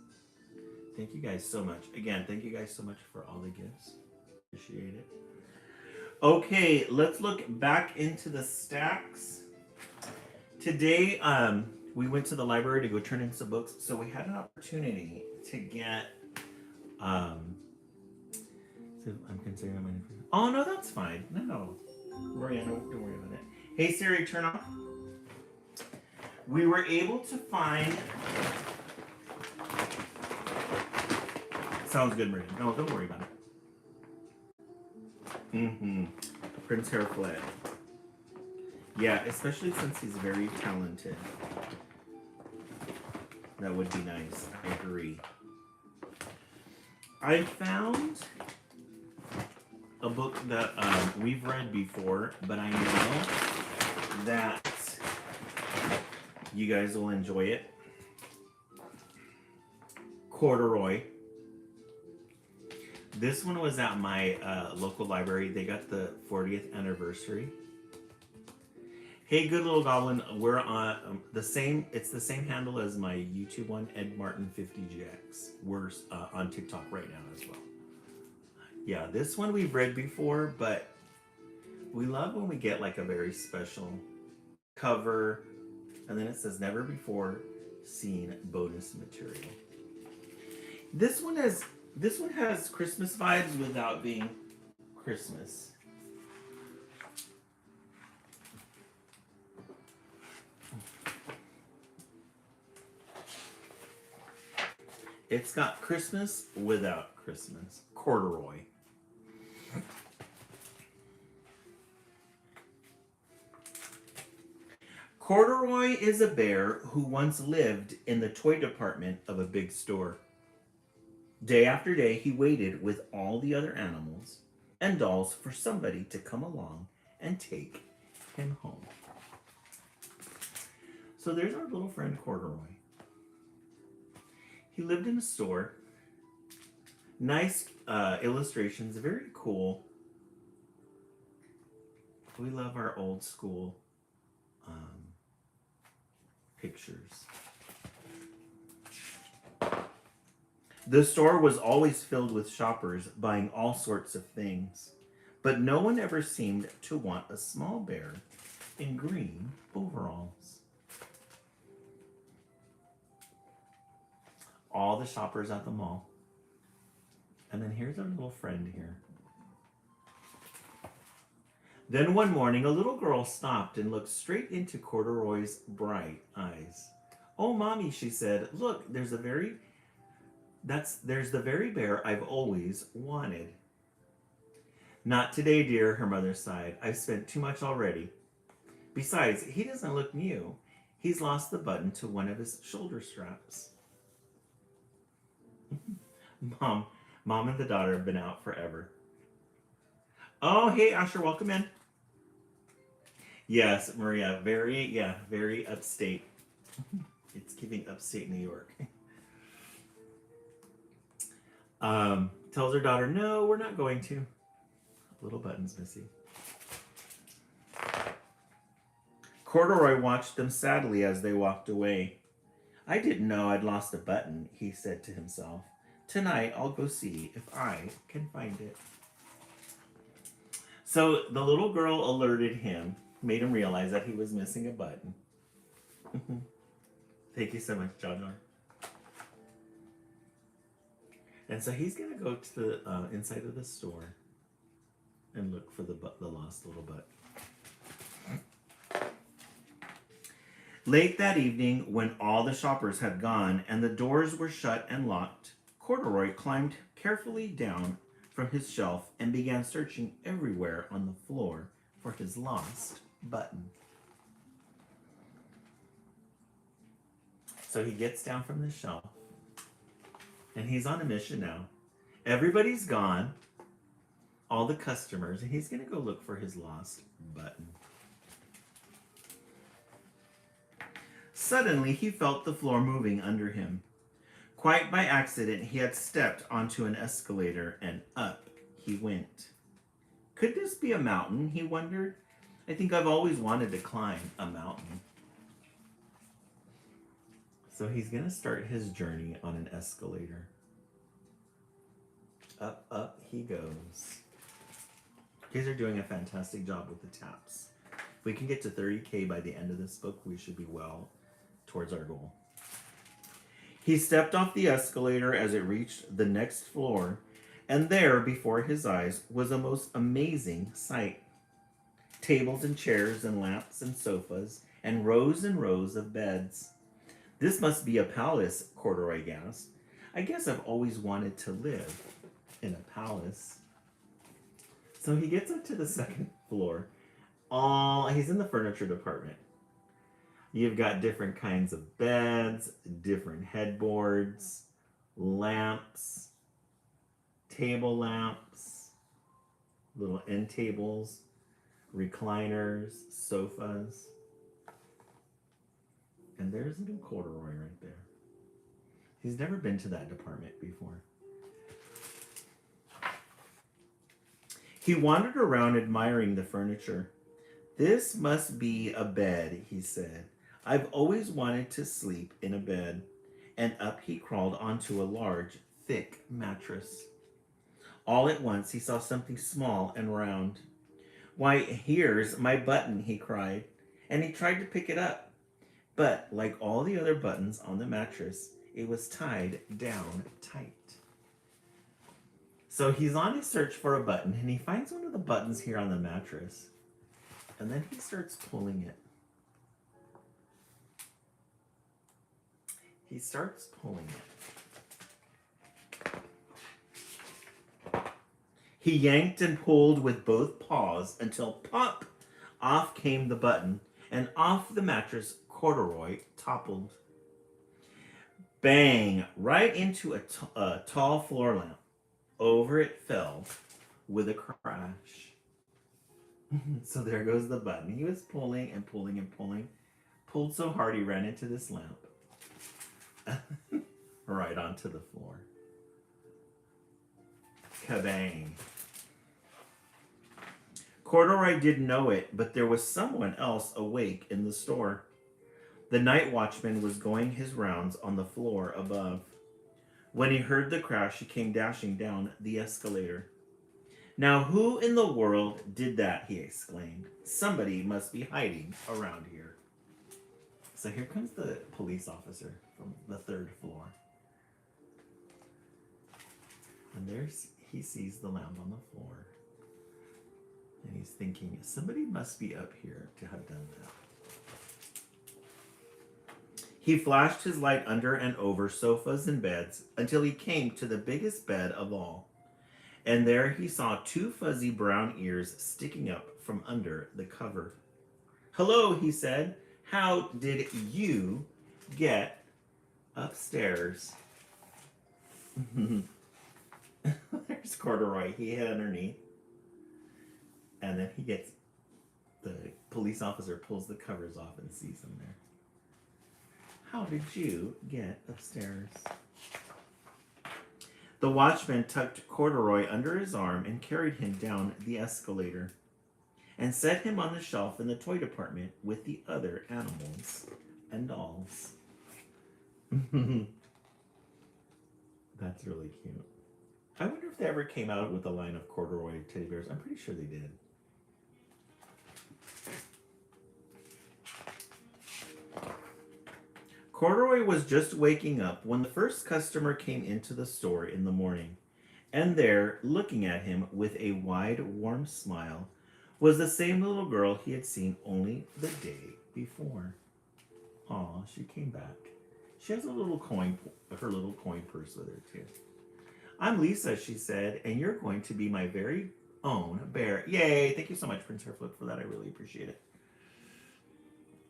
Speaker 1: Thank you guys so much. Again, thank you guys so much for all the gifts. Appreciate it. Okay, let's look back into the stacks. Today, we went to the library to go turn in some books, so we had an opportunity to get so I'm considering my... Oh, no, that's fine. No. Maria, don't worry about it. Hey, Siri, turn off. We were able to find... Sounds good, Maria. No, don't worry about it. Prince Hairflip. Yeah, especially since he's very talented. That would be nice. I agree. I found a book that we've read before, but I know that you guys will enjoy it. Corduroy. This one was at my local library. They got the 40th anniversary. Hey, good little goblin. We're on the same. It's the same handle as my YouTube one, Ed Martin 50GX. We're on TikTok right now as well. Yeah, this one we've read before, but we love when we get like a very special cover, and then it says never before seen bonus material. This one has Christmas vibes without being Christmas. It's got Christmas without Christmas. Corduroy. Corduroy is a bear who once lived in the toy department of a big store. Day after day, he waited with all the other animals and dolls for somebody to come along and take him home. So there's our little friend Corduroy. He lived in a store. Nice illustrations, very cool. We love our old school pictures. The store was always filled with shoppers buying all sorts of things, but no one ever seemed to want a small bear in green overalls. All the shoppers at the mall. And then here's our little friend here. Then one morning, a little girl stopped and looked straight into Corduroy's bright eyes. "Oh, Mommy," she said, "look, there's the very bear I've always wanted." "Not today, dear," her mother sighed. "I've spent too much already. Besides, he doesn't look new. He's lost the button to one of his shoulder straps." Mom and the daughter have been out forever. Oh, hey, Asher, welcome in. Yes, Maria, very upstate. It's giving upstate New York. Tells her daughter, "No, we're not going to." Little button's missing. Corduroy watched them sadly as they walked away. "I didn't know I'd lost a button," he said to himself. "Tonight I'll go see if I can find it." So the little girl alerted him, made him realize that he was missing a button. Thank you so much, John Jar. And so he's going to go to the inside of the store and look for the lost little button. Late that evening, when all the shoppers had gone and the doors were shut and locked, Corduroy climbed carefully down from his shelf and began searching everywhere on the floor for his lost button. So he gets down from the shelf, and he's on a mission now. Everybody's gone, all the customers, and he's going to go look for his lost button. Suddenly, he felt the floor moving under him. Quite by accident, he had stepped onto an escalator, and up he went. Could this be a mountain, he wondered? I think I've always wanted to climb a mountain. So he's going to start his journey on an escalator. Up he goes. You guys are doing a fantastic job with the taps. If we can get to 30K by the end of this book, we should be well towards our goal. He stepped off the escalator as it reached the next floor, and there, before his eyes, was a most amazing sight. Tables and chairs and lamps and sofas and rows of beds. This must be a palace, Corduroy gasped. I guess I've always wanted to live in a palace. So he gets up to the second floor. He's in the furniture department. You've got different kinds of beds, different headboards, lamps. table lamps, little end tables, recliners, sofas. And there's little Corduroy right there. He's never been to that department before. He wandered around admiring the furniture. This must be a bed, he said. I've always wanted to sleep in a bed. And up he crawled onto a large, thick mattress. All at once he saw something small and round. Why, here's my button, he cried, and he tried to pick it up. But, like all the other buttons on the mattress, it was tied down tight. So he's on his search for a button, and he finds one of the buttons here on the mattress. And then he starts pulling it. He starts pulling it. He yanked and pulled with both paws until pop! Off came the button, and off the mattress Corduroy toppled. Bang! Right into a tall floor lamp. Over it fell with a crash. So there goes the button. He was pulling and pulling and pulling. Pulled so hard he ran into this lamp. Right onto the floor. Kabang. Corduroy didn't know it, but there was someone else awake in the store. The night watchman was going his rounds on the floor above. When he heard the crash, he came dashing down the escalator. Now, who in the world did that? He exclaimed. Somebody must be hiding around here. So here comes the police officer from the third floor. And he sees the lamp on the floor. And he's thinking, somebody must be up here to have done that. He flashed his light under and over sofas and beds until he came to the biggest bed of all. And there he saw two fuzzy brown ears sticking up from under the cover. Hello, he said. How did you get upstairs? There's Corduroy. He hid underneath. And then the police officer pulls the covers off and sees him there. How did you get upstairs? The watchman tucked Corduroy under his arm and carried him down the escalator and set him on the shelf in the toy department with the other animals and dolls. That's really cute. I wonder if they ever came out with a line of Corduroy teddy bears. I'm pretty sure they did. Corduroy was just waking up when the first customer came into the store in the morning. And there, looking at him with a wide, warm smile, was the same little girl he had seen only the day before. Aw, she came back. She has her little coin purse with her too. I'm Lisa, she said, and you're going to be my very own bear. Yay! Thank you so much, Prince Hairflip, for that. I really appreciate it.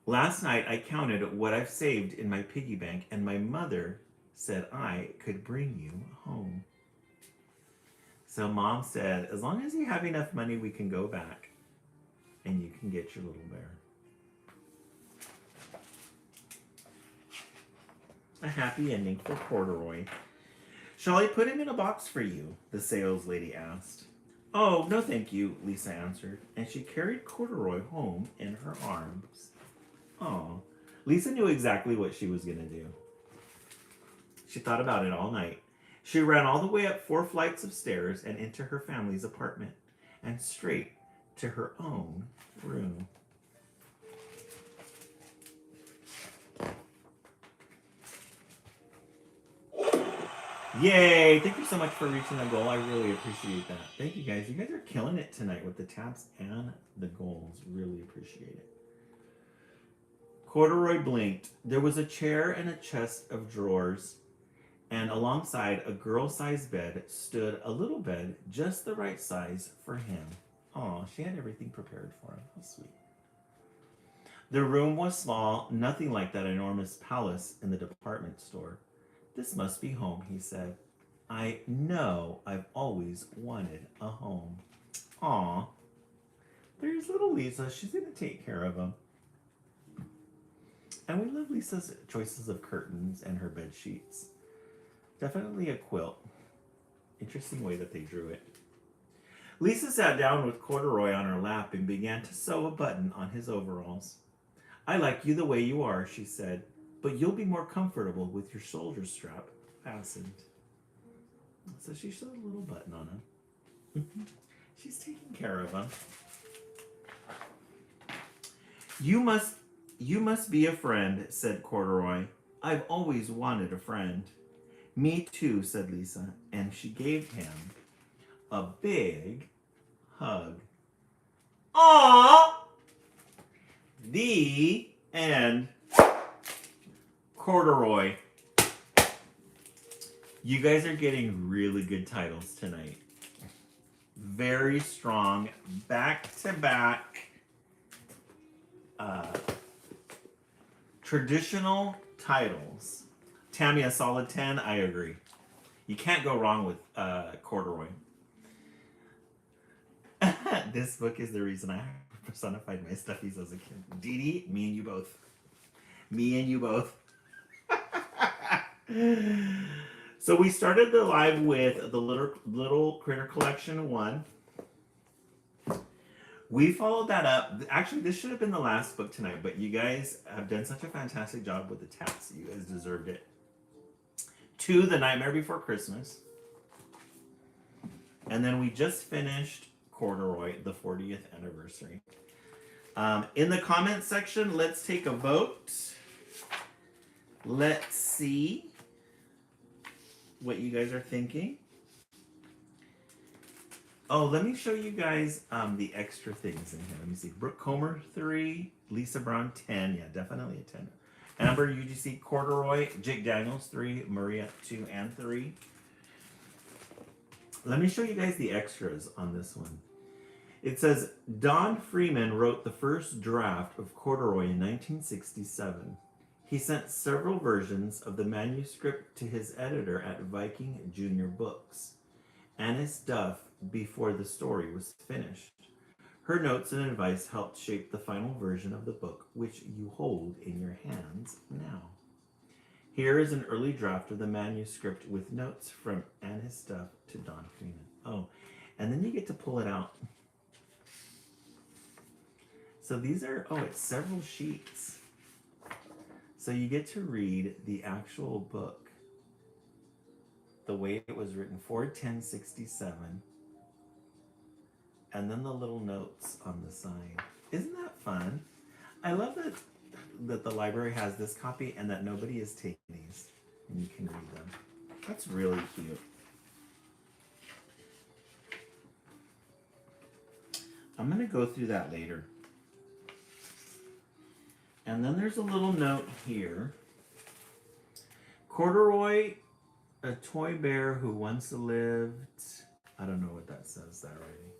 Speaker 1: Last night I counted what I've saved in my piggy bank, and my mother said I could bring you home. So Mom said, as long as you have enough money, we can go back and you can get your little bear. A happy ending for Corduroy. Shall I put him in a box for you? The sales lady asked. Oh, no thank you, Lisa answered, and she carried Corduroy home in her arms. Oh, Lisa knew exactly what she was going to do. She thought about it all night. She ran all the way up 4 flights of stairs and into her family's apartment and straight to her own room. Yay! Thank you so much for reaching the goal. I really appreciate that. Thank you guys. You guys are killing it tonight with the taps and the goals. Really appreciate it. Corduroy blinked. There was a chair and a chest of drawers, and alongside a girl-sized bed stood a little bed just the right size for him. Aw, she had everything prepared for him. How sweet. The room was small, nothing like that enormous palace in the department store. This must be home, he said. I know I've always wanted a home. Aw, there's little Lisa. She's gonna take care of him. And we love Lisa's choices of curtains and her bed sheets. Definitely a quilt. Interesting way that they drew it. Lisa sat down with corduroy on her lap and began to sew a button on his overalls. I like you the way you are, she said, but you'll be more comfortable with your shoulder strap fastened. So she sewed a little button on him. She's taking care of him. You must be a friend, said Corduroy. I've always wanted a friend. Me too, said Lisa, and she gave him a big hug. Aww! The end. Corduroy. You guys are getting really good titles tonight. Very strong, back-to-back, traditional titles. Tammy, a solid 10. I agree. You can't go wrong with Corduroy. This book is the reason I personified my stuffies as a kid. Dee Dee, me and you both. Me and you both. So we started the live with the Little Critter Collection 1. We followed that up. Actually, this should have been the last book tonight, but you guys have done such a fantastic job with the tats. You guys deserved it. 2, The Nightmare Before Christmas. And then we just finished Corduroy, the 40th anniversary. In the comments section, let's take a vote. Let's see what you guys are thinking. Oh, let me show you guys the extra things in here. Let me see. Brooke Comer, 3. Lisa Brown, 10. Yeah, definitely a 10. Amber UGC Corduroy. Jake Daniels, 3. Maria, 2 and 3. Let me show you guys the extras on this one. It says, Don Freeman wrote the first draft of Corduroy in 1967. He sent several versions of the manuscript to his editor at Viking Junior Books, Annis Duff, before the story was finished. Her notes and advice helped shape the final version of the book, which you hold in your hands now. Here is an early draft of the manuscript with notes from Annis Duff to Don Freeman. Oh, and then you get to pull it out. So these are, it's several sheets. So you get to read the actual book the way it was written, 4/10/67, and then the little notes on the side. Isn't that fun? I love that the library has this copy and that nobody is taking these and you can read them. That's really cute. I'm going to go through that later. And then there's a little note here. Corduroy, a toy bear who once lived. I don't know what that says, that writing.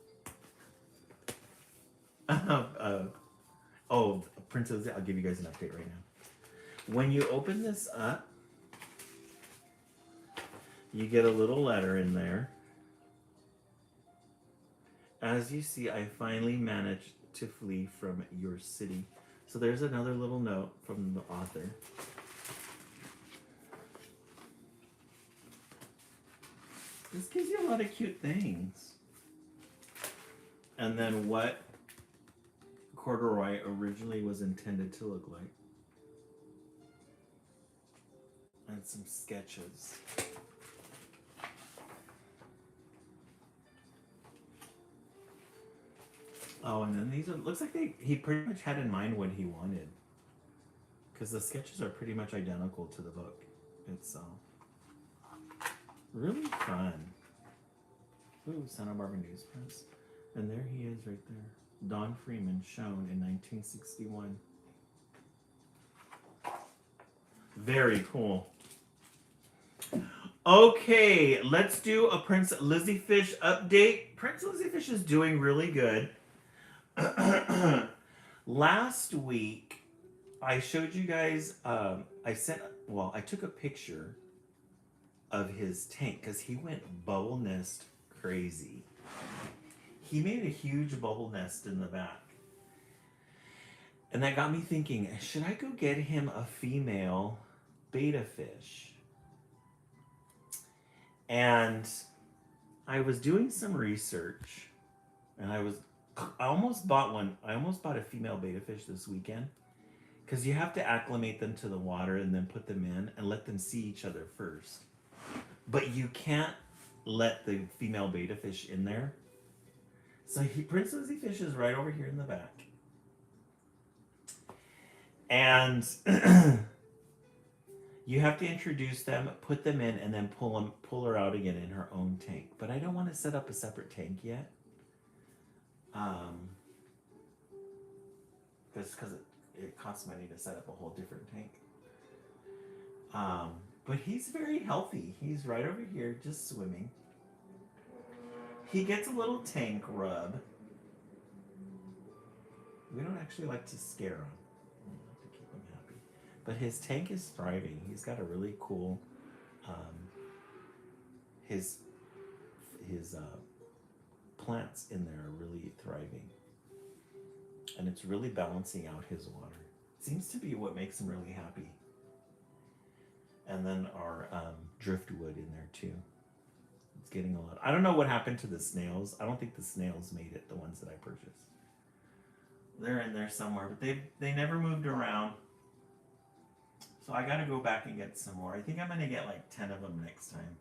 Speaker 1: Princess, I'll give you guys an update right now. When you open this up, you get a little letter in there. As you see, I finally managed to flee from your city. So there's another little note from the author. This gives you a lot of cute things. And then what Corduroy originally was intended to look like. And some sketches. Oh, and then these are, looks like he pretty much had in mind what he wanted. Because the sketches are pretty much identical to the book itself. Really fun. Ooh, Santa Barbara News Press. And there he is right there. Don Freeman, shown in 1961. Very cool. Okay, let's do a Prince Lizzie Fish update. Prince Lizzie Fish is doing really good. Last week, I showed you guys, I took a picture of his tank because he went bubble nest crazy. He made a huge bubble nest in the back. And that got me thinking, should I go get him a female beta fish? And I was doing some research and I almost bought one. I almost bought a female beta fish this weekend because you have to acclimate them to the water and then put them in and let them see each other first. But you can't let the female beta fish in there. So Prince Lizzie Fish is right over here in the back. And you have to introduce them, put them in, and then pull her out again in her own tank. But I don't want to set up a separate tank yet. Because it costs money to set up a whole different tank. But he's very healthy. He's right over here just swimming. He gets a little tank rub. We don't actually like to scare him. We like to keep him happy. But his tank is thriving. He's got a really cool, his plants in there are really thriving. And it's really balancing out his water. Seems to be what makes him really happy. And then our driftwood in there too. It's getting a lot. I don't know what happened to the snails. I don't think the snails made it, the ones that I purchased. They're in there somewhere, but they never moved around. So I got to go back and get some more. I think I'm going to get like 10 of them next time.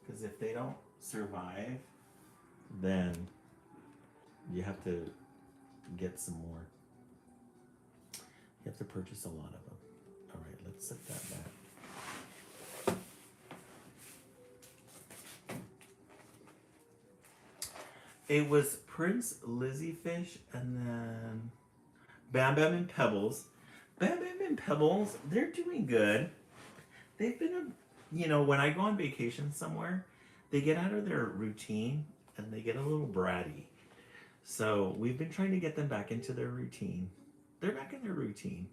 Speaker 1: Because if they don't survive, then you have to get some more. You have to purchase a lot of them. All right, let's set that back. It was Prince Lizzie Fish and then Bam Bam and Pebbles. Bam Bam and Pebbles, they're doing good. They've been, when I go on vacation somewhere, they get out of their routine and they get a little bratty. So we've been trying to get them back into their routine. They're back in their routine.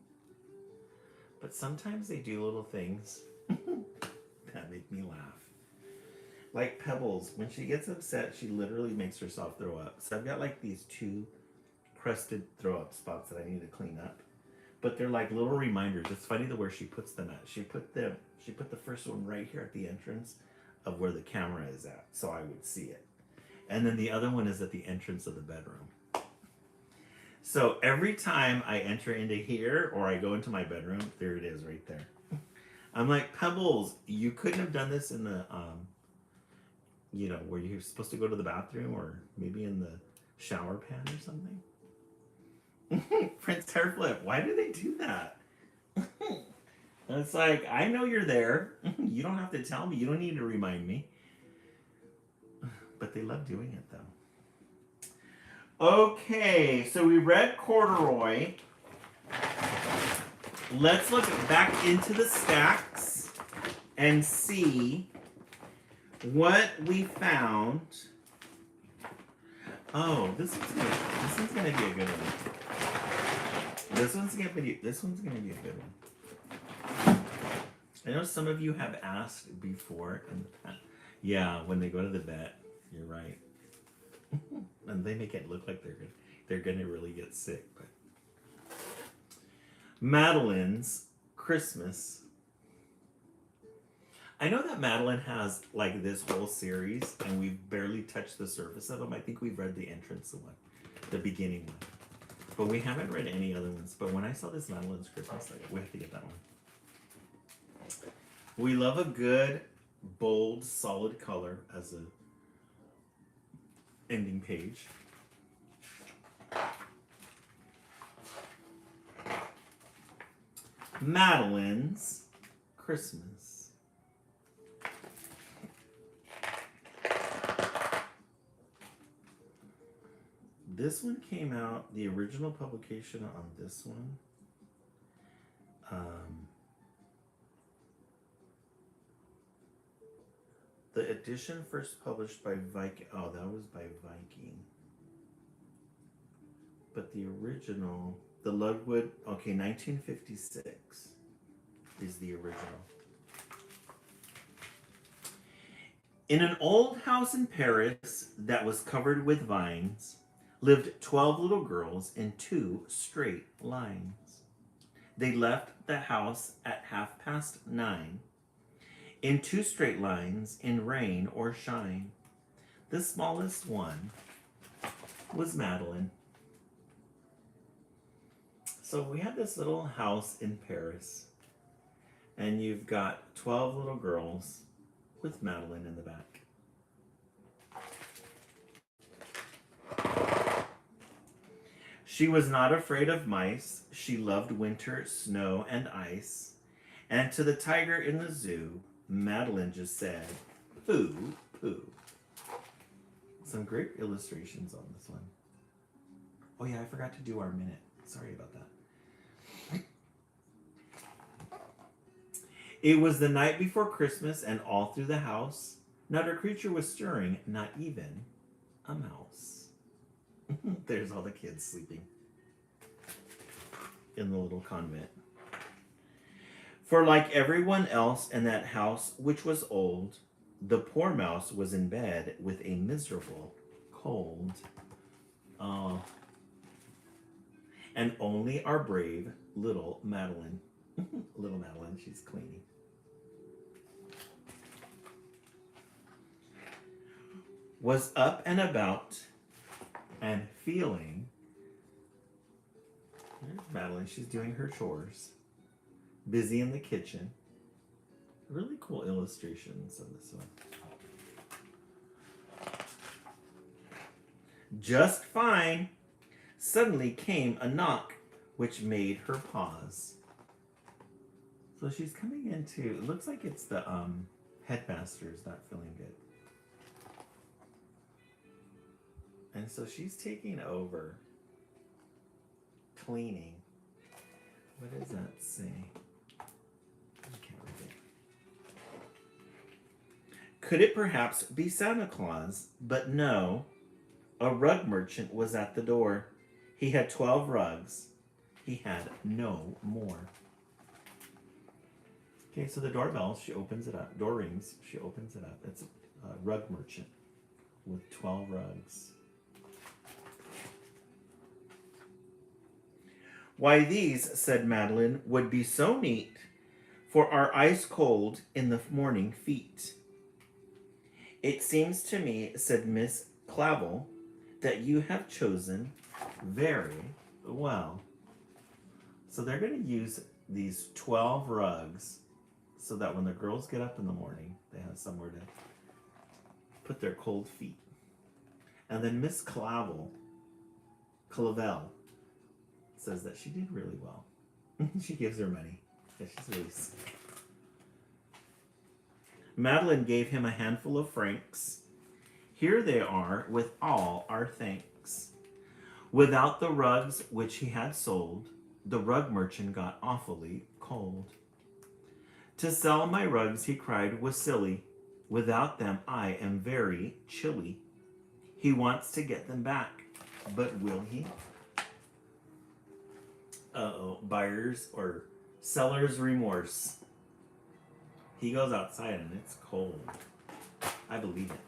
Speaker 1: But sometimes they do little things that make me laugh. Like Pebbles, when she gets upset, she literally makes herself throw up. So I've got like these 2 crusted throw up spots that I need to clean up. But they're like little reminders. It's funny the where she puts them at. She put the first one right here at the entrance of where the camera is at, so I would see it. And then the other one is at the entrance of the bedroom. So every time I enter into here or I go into my bedroom, there it is right there. I'm like, Pebbles, you couldn't have done this in the where you're supposed to go to the bathroom or maybe in the shower pan or something. Prince Hairflip, why do they do that? And it's like, I know you're there. You don't have to tell me. You don't need to remind me. But they love doing it, though. Okay, so we read Corduroy. Let's look back into the stacks and see what we found. Oh, this one's gonna be a good one. This one's gonna be a good one. I know some of you have asked before, and yeah, when they go to the vet, you're right, and they make it look like they're gonna really get sick. But Madeline's Christmas. I know that Madeline has like this whole series, and we've barely touched the surface of them. I think we've read the entrance one, the beginning one, but we haven't read any other ones. But when I saw this Madeline's Christmas, we have to get that one. We love a good, bold, solid color as a ending page. Madeline's Christmas. This one came out, the original publication on this one. The edition first published by Viking. Oh, that was by Viking. But the original, the Ludwood, okay, 1956 is the original. In an old house in Paris that was covered with vines lived 12 little girls in 2 straight lines. They left the house at 9:30 in 2 straight lines in rain or shine. The smallest one was Madeline. So we have this little house in Paris, and you've got 12 little girls with Madeline in the back. She was not afraid of mice. She loved winter, snow, and ice. And to the tiger in the zoo, Madeline just said, pooh, pooh. Some great illustrations on this one. Oh yeah, I forgot to do our minute. Sorry about that. It was the night before Christmas, and all through the house, not a creature was stirring, not even a mouse. There's all the kids sleeping in the little convent. For like everyone else in that house, which was old, the poor mouse was in bed with a miserable cold. Oh. And only our brave little Madeline, little Madeline, she's cleaning, was up and about and feeling. There's Madeline, she's doing her chores, busy in the kitchen. Really cool illustrations of this one. Just fine. Suddenly came a knock, which made her pause. So she's coming into, it looks like it's the headmaster's not feeling good. And so she's taking over cleaning. What does that say? I can't read it. Could it perhaps be Santa Claus? But no, a rug merchant was at the door. He had 12 rugs. He had no more. Okay, so the doorbell, she opens it up. Door rings, she opens it up. It's a rug merchant with 12 rugs. Why, these, said Madeline, would be so neat for our ice cold in the morning feet. It seems to me, said Miss Clavel, that you have chosen very well. So they're going to use these 12 rugs so that when the girls get up in the morning, they have somewhere to put their cold feet. And then Miss Clavel says that she did really well. She gives her money. Yeah, she's really sick. Madeline gave him a handful of francs. Here they are, with all our thanks. Without the rugs which he had sold, the rug merchant got awfully cold. To sell my rugs, he cried, was silly. Without them, I am very chilly. He wants to get them back, but will he? Buyer's or seller's remorse. He goes outside and it's cold. I believe it.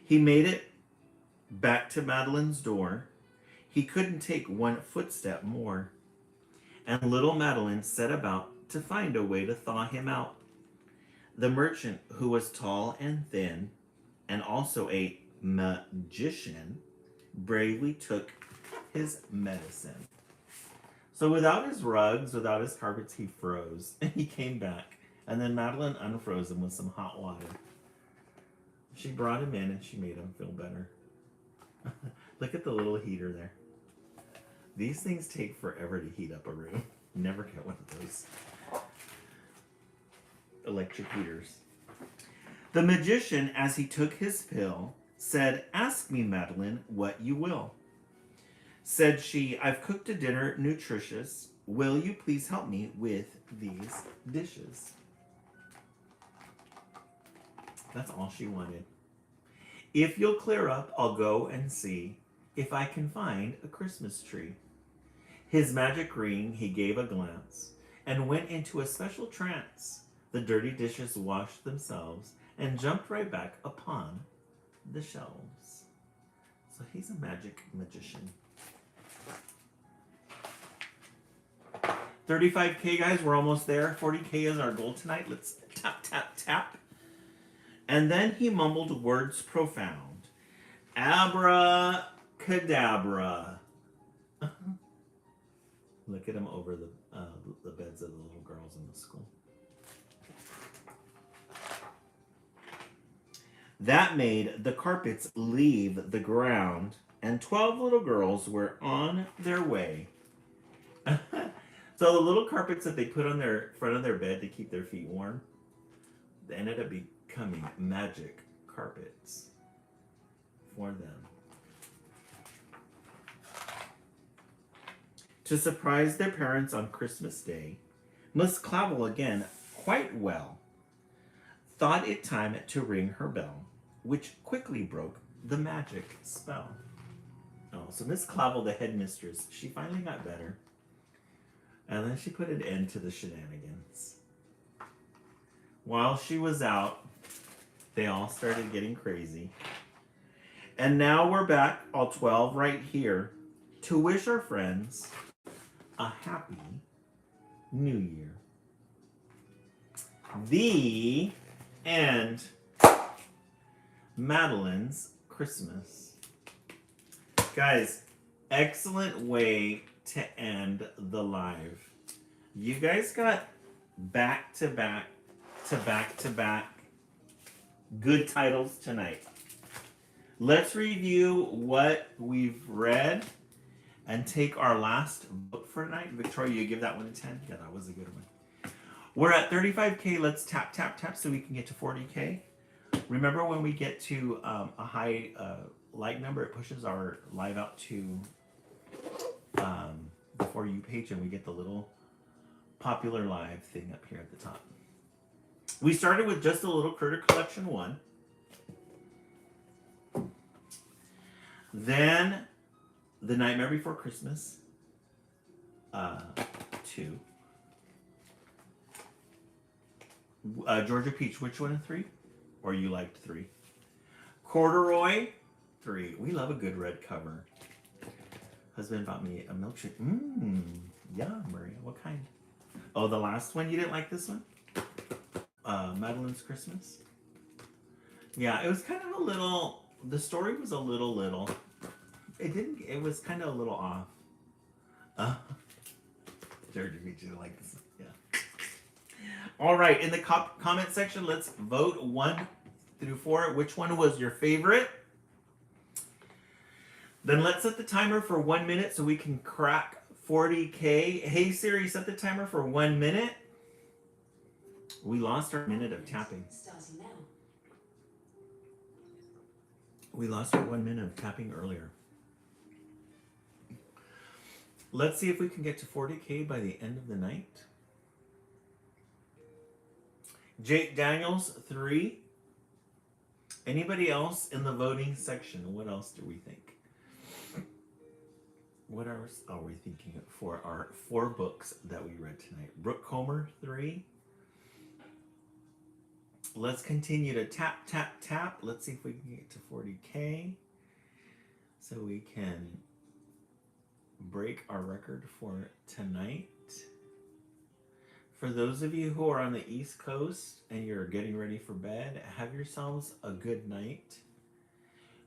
Speaker 1: He made it back to Madeline's door. He couldn't take one footstep more. And little Madeline set about to find a way to thaw him out. The merchant, who was tall and thin, and also a magician, bravely took his medicine. So without his rugs, without his carpets, he froze. And he came back. And then Madeline unfroze him with some hot water. She brought him in and she made him feel better. Look at the little heater there. These things take forever to heat up a room. Never get one of those electric heaters. The magician, as he took his pill, said, "Ask me, Madeline, what you will." Said she, "I've cooked a dinner nutritious. Will you please help me with these dishes?" That's all she wanted. "If you'll clear up, I'll go and see if I can find a Christmas tree." His magic ring he gave a glance and went into a special trance The dirty dishes washed themselves and jumped right back upon the shelves. So he's a magic magician. 35K, guys, we're almost there. 40K is our goal tonight. Let's tap, tap, tap. And then he mumbled words profound. Abracadabra. Look at him over the beds of the little girls in the school. That made the carpets leave the ground, and 12 little girls were on their way. So the little carpets that they put on their front of their bed to keep their feet warm, they ended up becoming magic carpets for them. To surprise their parents on Christmas Day, Miss Clavel again, quite well, thought it time to ring her bell, which quickly broke the magic spell. Oh, so Miss Clavel, the headmistress, she finally got better. And then she put an end to the shenanigans. While she was out, they all started getting crazy. And now we're back, all 12 right here, to wish our friends a happy New Year. The end. Madeline's Christmas. Guys, excellent way to end the live. You guys got back to back good titles tonight. Let's review what we've read and take our last book for tonight. Victoria, you give that one a 10? Yeah, that was a good one. We're at 35K. Let's tap, tap, tap so we can get to 40K. Remember when we get to a high like number, it pushes our live out to the For You page, and we get the little popular live thing up here at the top. We started with Just a Little Critter Collection 1. Then The Nightmare Before Christmas 2. Georgia Peach, which one of 3? Or you liked 3? Corduroy 3. We love a good red cover. Husband bought me a milkshake. Yeah, Maria. What kind? Oh, the last one? You didn't like this one? Madeline's Christmas? Yeah, it was kind of a little... The story was a little... It was kind of a little off. Georgia Peach didn't like this. Yeah. All right, in the comment section, let's vote 1 through 4. Which one was your favorite? Then let's set the timer for 1 minute so we can crack 40K. Hey Siri, set the timer for 1 minute. We lost our minute of tapping.
Speaker 2: Starting now.
Speaker 1: We lost our 1 minute of tapping earlier. Let's see if we can get to 40K by the end of the night. Jake Daniels, 3. Anybody else in the voting section? What else do we think? What else are we thinking for our 4 books that we read tonight? Brooke Comer, 3. Let's continue to tap, tap, tap. Let's see if we can get to 40K so we can break our record for tonight. For those of you who are on the East Coast and you're getting ready for bed, have yourselves a good night.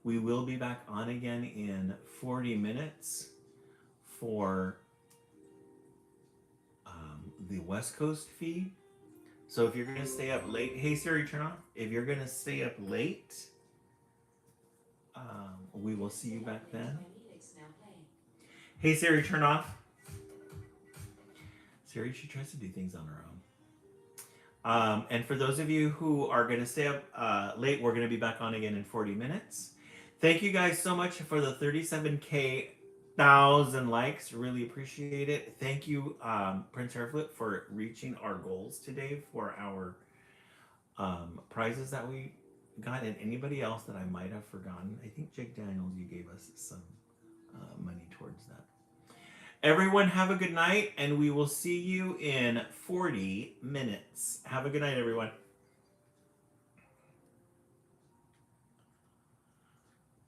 Speaker 1: We will be back on again in 40 minutes for the West Coast feed. So if you're going to stay up late, hey Siri, turn off. If you're going to stay up late, we will see you back then. Hey Siri, turn off. Siri, she tries to do things on her own. And for those of you who are going to stay up late, we're going to be back on again in 40 minutes. Thank you guys so much for the 37K 1,000 likes. Really appreciate it. Thank you, Prince Hairflip, for reaching our goals today for our prizes that we got, and anybody else that I might have forgotten. I think Jake Daniels, you gave us some money towards that. Everyone, have a good night, and we will see you in 40 minutes. Have a good night, everyone.